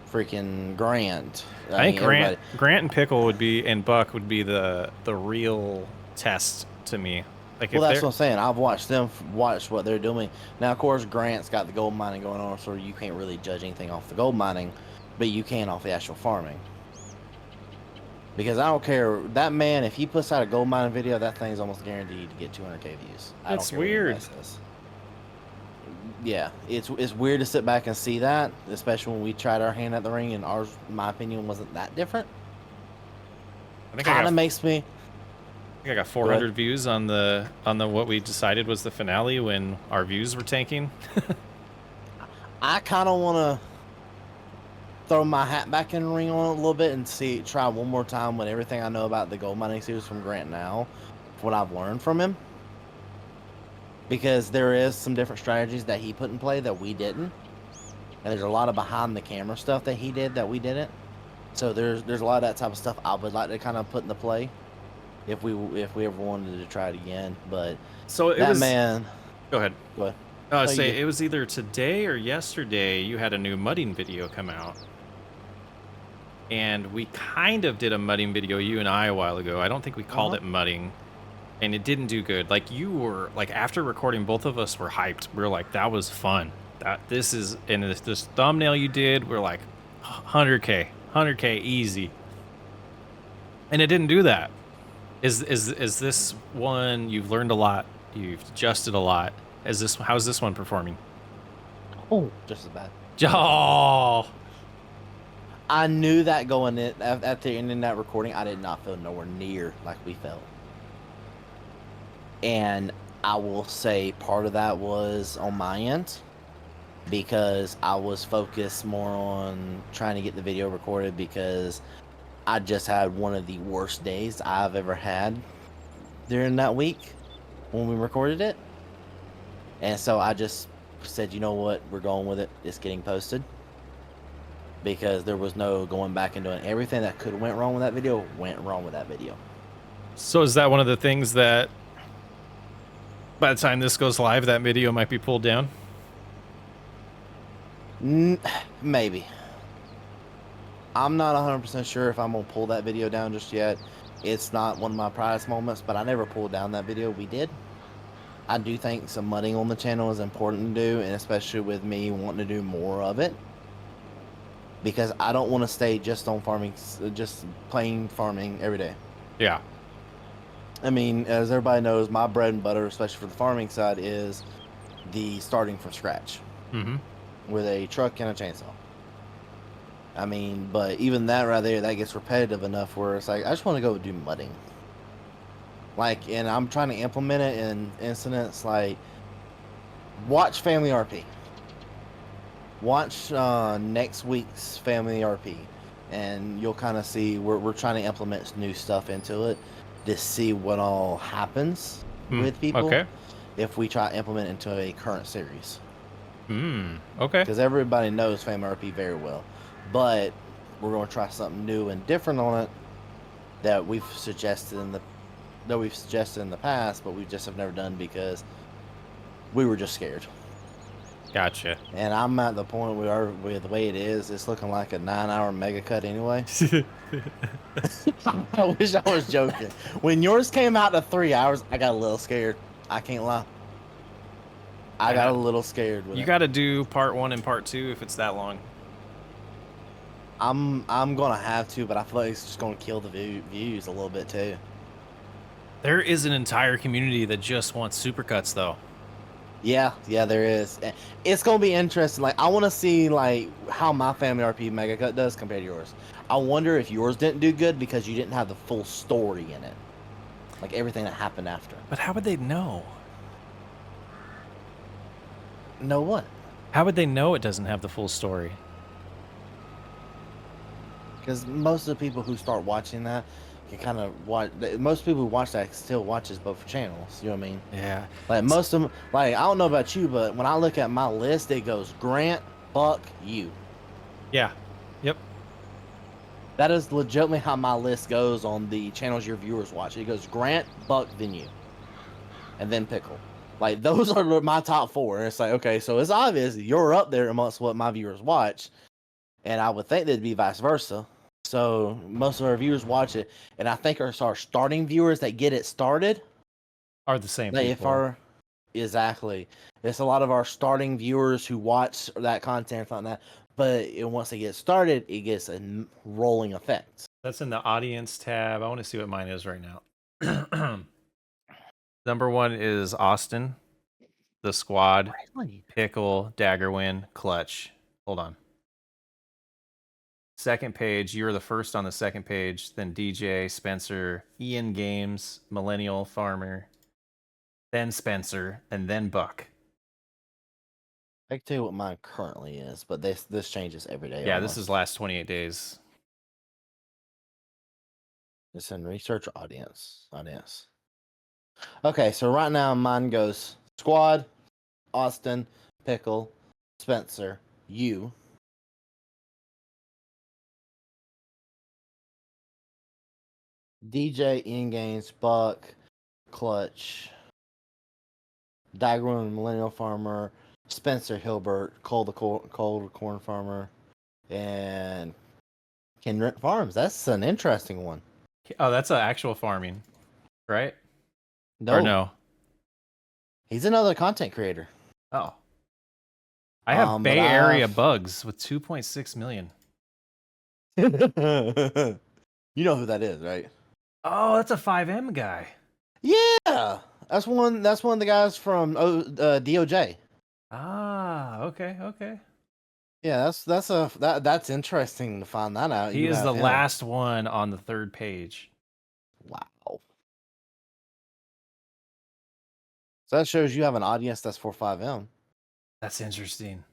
freaking Grant. I I think mean, everybody. Grant and Pickle would be and Buck would be the real test to me. Like Well, if that's they're what I'm saying. I've watched them watch what they're doing. Now, of course, Grant's got the gold mining going on, so you can't really judge anything off the gold mining, but you can off the actual farming. Because I don't care that man. If he puts out a gold mining video, that thing's almost guaranteed to get 200K views. I don't that's care what anybody weird. says. Yeah, it's weird to sit back and see that, especially when we tried our hand at the ring, and ours, in my opinion, wasn't that different. I think Kind of makes me. I got Go ahead. 400 views on the what we decided was the finale when our views were tanking. I kind of want to throw my hat back in the ring on it a little bit and try one more time with everything I know about the gold mining series from Grant now, what I've learned from him. Because there is some different strategies that he put in play that we didn't. And there's a lot of behind the camera stuff that he did that we didn't. So there's a lot of that type of stuff I would like to kind of put into play if we ever wanted to try it again. But So it that was. man, Go ahead. go ahead. Oh, you Say good. it was either today or yesterday. You had a new mudding video come out, and we kind of did a mudding video, you and I, a while ago. I don't think we called it mudding, and it didn't do good. Like you were like after recording, both of us were hyped. We were like, that was fun. This is and this thumbnail you did, we're like 100K easy, and it didn't do that. Is this one you've learned a lot? You've adjusted a lot. How's this one performing? Oh, just as bad. Oh, I knew that going in at the end of that recording, I did not feel nowhere near like we felt. And I will say part of that was on my end because I was focused more on trying to get the video recorded because I just had one of the worst days I've ever had during that week when we recorded it. And so I just said, you know what, we're going with it. It's getting posted. Because there was no going back and doing everything that could have went wrong with that video went wrong with that video. so is that one of the things that by the time this goes live, that video might be pulled down? Maybe. I'm not 100% sure if I'm going to pull that video down just yet. It's not one of my proudest moments, but I never pulled down that video. We did. I do think some mudding on the channel is important to do, and especially with me wanting to do more of it. Because I don't want to stay just on farming, just plain farming every day. Yeah. I mean, as everybody knows, my bread and butter, especially for the farming side, is the starting from scratch Mm-hmm. with a truck and a chainsaw. I mean, but even that right there, that gets repetitive enough where it's like, I just want to go do mudding. Like, and I'm trying to implement it in incidents like, watch Family RP. Watch next week's Family RP. And you'll kind of see, we're trying to implement new stuff into it to see what all happens with people Okay. if we try to implement it into a current series. Okay. Because everybody knows Family RP very well. But we're going to try something new and different on it that we've suggested in the past, but we just have never done because we were just scared. Gotcha. And I'm at the point we are with the way it is. It's looking like a 9-hour mega cut anyway. I wish I was joking. When yours came out to 3 hours, I got a little scared. I can't lie. I got a little scared with You it. got to do part 1 and part 2 if it's that long. I'm gonna have to, but I feel like it's just gonna kill the views a little bit too. There is an entire community that just wants supercuts, though. Yeah, there is. It's gonna be interesting. Like, I want to see like how my Family RP mega cut does compared to yours. I wonder if yours didn't do good because you didn't have the full story in it, like everything that happened after. But how would they know? Know what? How would they know it doesn't have the full story? Because most of the people who start watching that can kind of watch. Most people who watch that still watches both channels. You know what I mean? Yeah. Like most of them, like I don't know about you, but when I look at my list, it goes Grant, Buck, you. Yeah. Yep. That is legitimately how my list goes on the channels your viewers watch. It goes Grant, Buck, then you, and then Pickle. Like those are my top four. And it's like, okay, so it's obvious you're up there amongst what my viewers watch, and I would think that'd be vice versa. So most of our viewers watch it, and I think our starting viewers that get it started, Are the same like if people. our exactly, it's a lot of our starting viewers who watch that content like that. But once they get started, it gets a rolling effect. That's in the audience tab. I want to see what mine is right now. Number 1 is Austin, the squad, Really? Pickle, Daggerwin, Clutch. Hold on. Second page, you were the first on the second page, then DJ, Spencer, Ian Games, Millennial Farmer, then Spencer, and then Buck. I can tell you what mine currently is, but this changes every day. Yeah, Almost. this is last 28 days. It's in research audience. Okay, so right now mine goes Squad, Austin, Pickle, Spencer, you. DJ, Ingames, Buck, Clutch, Diagram, Millennial Farmer, Spencer Hilbert, Cole the Corn Farmer, and Kendrick Farms. That's an interesting one. Oh, that's actual farming, right? Or No, no? he's another content creator. Oh. I have But Bay Area Bugs with 2.6 million. you know who that is, right? Oh, that's a 5M guy. Yeah, that's one. That's one of the guys from DOJ. Ah, okay. Yeah, that's interesting to find that out. He You is have the him. last one on the third page. Wow. So that shows you have an audience that's for 5M. That's interesting.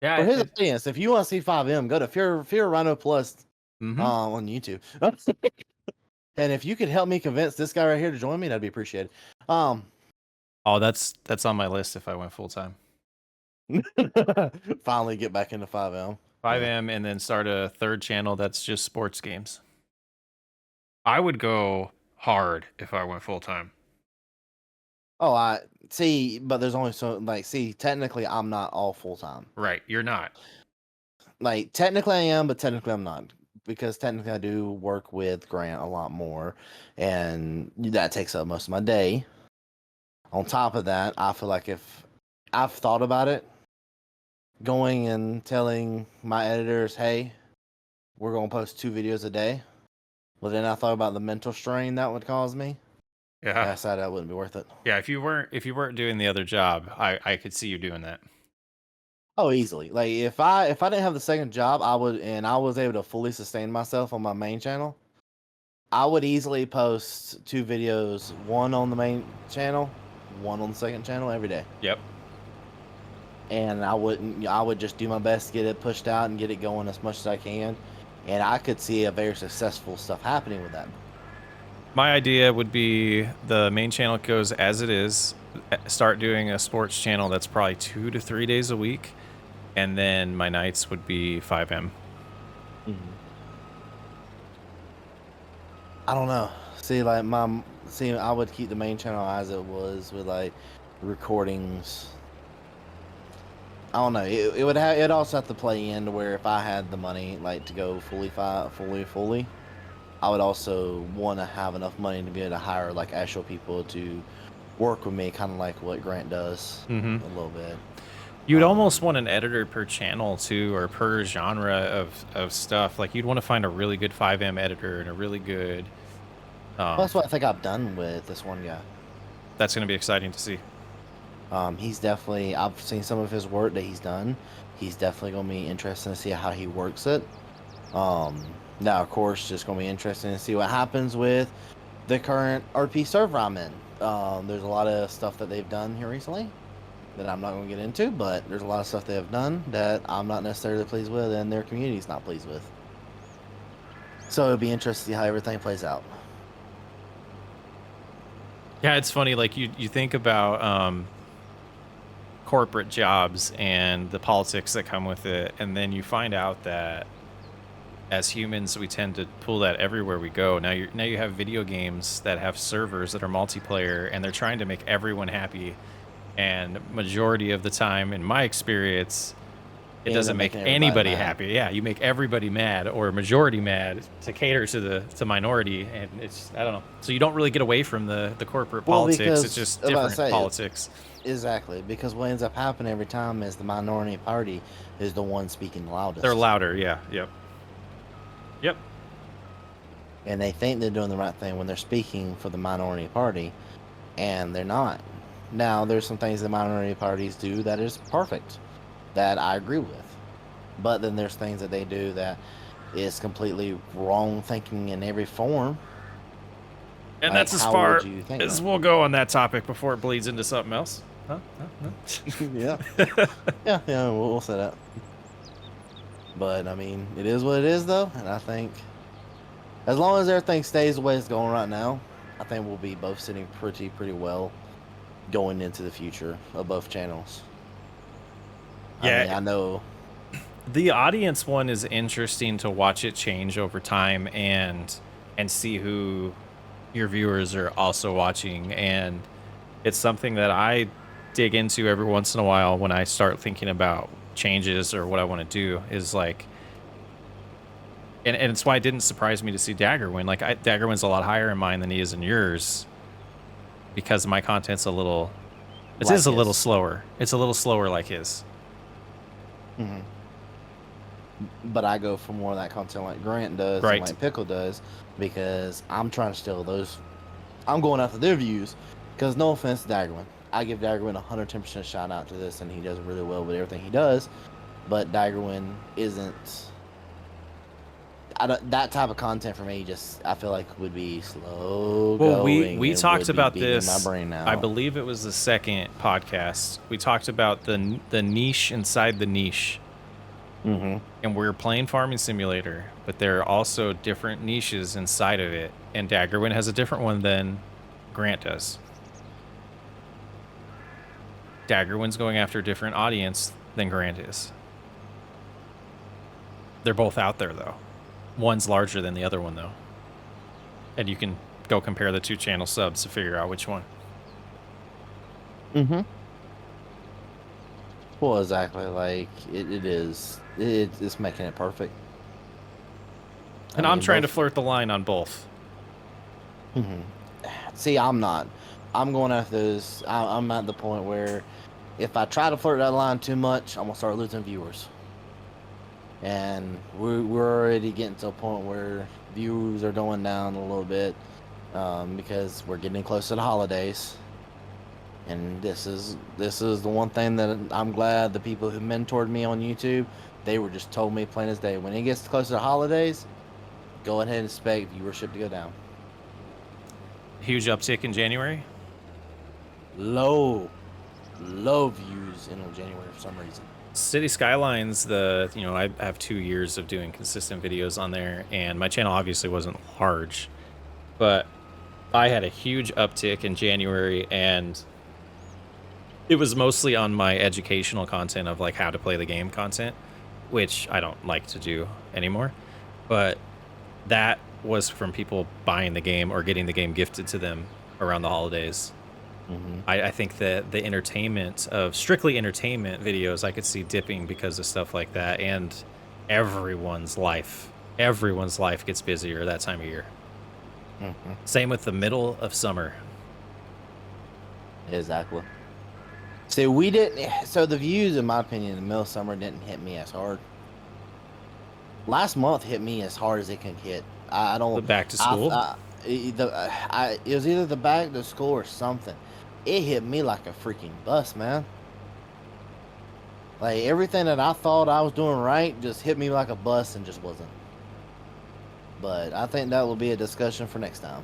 For Yeah. his audience, if you want to see 5M, go to Fear Rhino Plus Mm-hmm. on YouTube. And if you could help me convince this guy right here to join me, that'd be appreciated. Oh, that's on my list if I went full time. Finally get back into 5M. 5M and then start a third channel that's just sports games. I would go hard if I went full time. Oh, I see, but there's only so technically I'm not all full time. Right, you're not. Like technically I am, but technically I'm not. Because technically I do work with Grant a lot more, and that takes up most of my day. On top of that, I feel like if I've thought about it, going and telling my editors, hey, we're gonna post 2 videos a day. Well, then I thought about the mental strain that would cause me. Yeah. I decided that wouldn't be worth it. Yeah, if you weren't doing the other job, I could see you doing that. Oh, easily. Like if I didn't have the second job, I would, and I was able to fully sustain myself on my main channel, I would easily post 2 videos, one on the main channel, one on the second channel every day. Yep. And I would just do my best to get it pushed out and get it going as much as I can. And I could see a very successful stuff happening with that. My idea would be the main channel goes as it is. Start doing a sports channel that's probably 2 to 3 days a week, and then my nights would be 5M. I don't know. I would keep the main channel as it was with like recordings. I don't know. It also have to play into where if I had the money like to go fully, I would also want to have enough money to be able to hire like actual people to work with me, kind of like what Grant does a little bit. You'd almost want an editor per channel too, or per genre of stuff. Like you'd want to find a really good 5M editor and a really good. That's what I think I've done with this one guy. That's going to be exciting to see. He's definitely. I've seen some of his work that he's done. He's definitely going to be interesting to see how he works it. Now, of course, just going to be interesting to see what happens with the current RP server I'm in. There's a lot of stuff that they've done here recently that I'm not going to get into, but there's a lot of stuff they have done that I'm not necessarily pleased with, and their community's not pleased with. So it'll be interesting to see how everything plays out. Yeah, it's funny. Like you think about corporate jobs and the politics that come with it, and then you find out that as humans we tend to pull that everywhere we go. Now you have video games that have servers that are multiplayer, and they're trying to make everyone happy. And majority of the time, in my experience, it It ends doesn't up make making everybody anybody mad. happy. Yeah, you make everybody mad or majority mad to cater to the minority, and it's I don't know. So you don't really get away from the corporate Well, politics. It's because just I was about to different say politics. exactly because what ends up happening every time is the minority party is the one speaking They're loudest, louder. Yeah. Yep. Yep. and they think they're doing the right thing when they're speaking for the minority party, and they're not. Now, there's some things the minority parties do that is perfect, that I agree with, but then there's things that they do that is completely wrong thinking in every form. And Like, that's as how would far you think as that? we'll go on that topic before it bleeds into something else. Huh? Yeah, Huh? yeah, we'll say that. But I mean, it is what it is, though, and I think as long as everything stays the way it's going right now, I think we'll be both sitting pretty well going into the future of both channels. I mean, Yeah, I know. the audience one is interesting to watch it change over time and see who your viewers are also watching, and it's something that I dig into every once in a while when I start thinking about changes or what I want to do is like and it's why it didn't surprise me to see Dagger win. Like Dagger wins a lot higher in mine than he is in yours because my content's a little it Like is a little his. slower. It's a little slower like his. Hmm. But I go for more of that content like Grant does and Right. like Pickle does because I'm trying to steal those. I'm going after their views because no offense to Daggerwin. I give Daggerwin 110% shout out to this and he does really well with everything he does. But Daggerwin isn't. I don't, that type of content for me just I feel like would be slow Well, we going we and talked would be about beating my this. brain I out. believe it was the second podcast. We talked about the niche inside the niche, Mm-hmm. and we're playing Farming Simulator, but there are also different niches inside of it. And Daggerwin has a different one than Grant does. Daggerwin's going after a different audience than Grant is. They're both out there though. One's larger than the other one though, and you can go compare the two channel subs to figure out which one. Mm-hmm. Well, exactly. Like it is. It's making it perfect. I And I'm mean, trying to both. flirt the line on both. Hmm. See, I'm not. I'm going after those. I'm at the point where if I try to flirt that line too much, I'm gonna start losing viewers. And we're already getting to a point where views are going down a little bit because we're getting close to the holidays. And this is the one thing that I'm glad the people who mentored me on YouTube, they were just told me plain as day. When it gets close to the holidays, go ahead and expect viewership to go down. Huge uptick in January. Low, low views in January for some reason. City Skylines, I have 2 years of doing consistent videos on there, and my channel obviously wasn't large, but I had a huge uptick in January, and it was mostly on my educational content of like how to play the game content, which I don't like to do anymore. But that was from people buying the game or getting the game gifted to them around the holidays. Mm-hmm. I think that the entertainment of strictly entertainment videos I could see dipping because of stuff like that, and everyone's life gets busier that time of year. Mm-hmm. Same with the middle of summer. Exactly. See, we didn't. So the views, in my opinion, in the middle of summer didn't hit me as hard. Last month hit me as hard as it can hit. I The don't. back to school. It was either the back to school or something. It hit me like a freaking bus, man. Like everything that I thought I was doing right just hit me like a bus and just wasn't. But I think that will be a discussion for next time.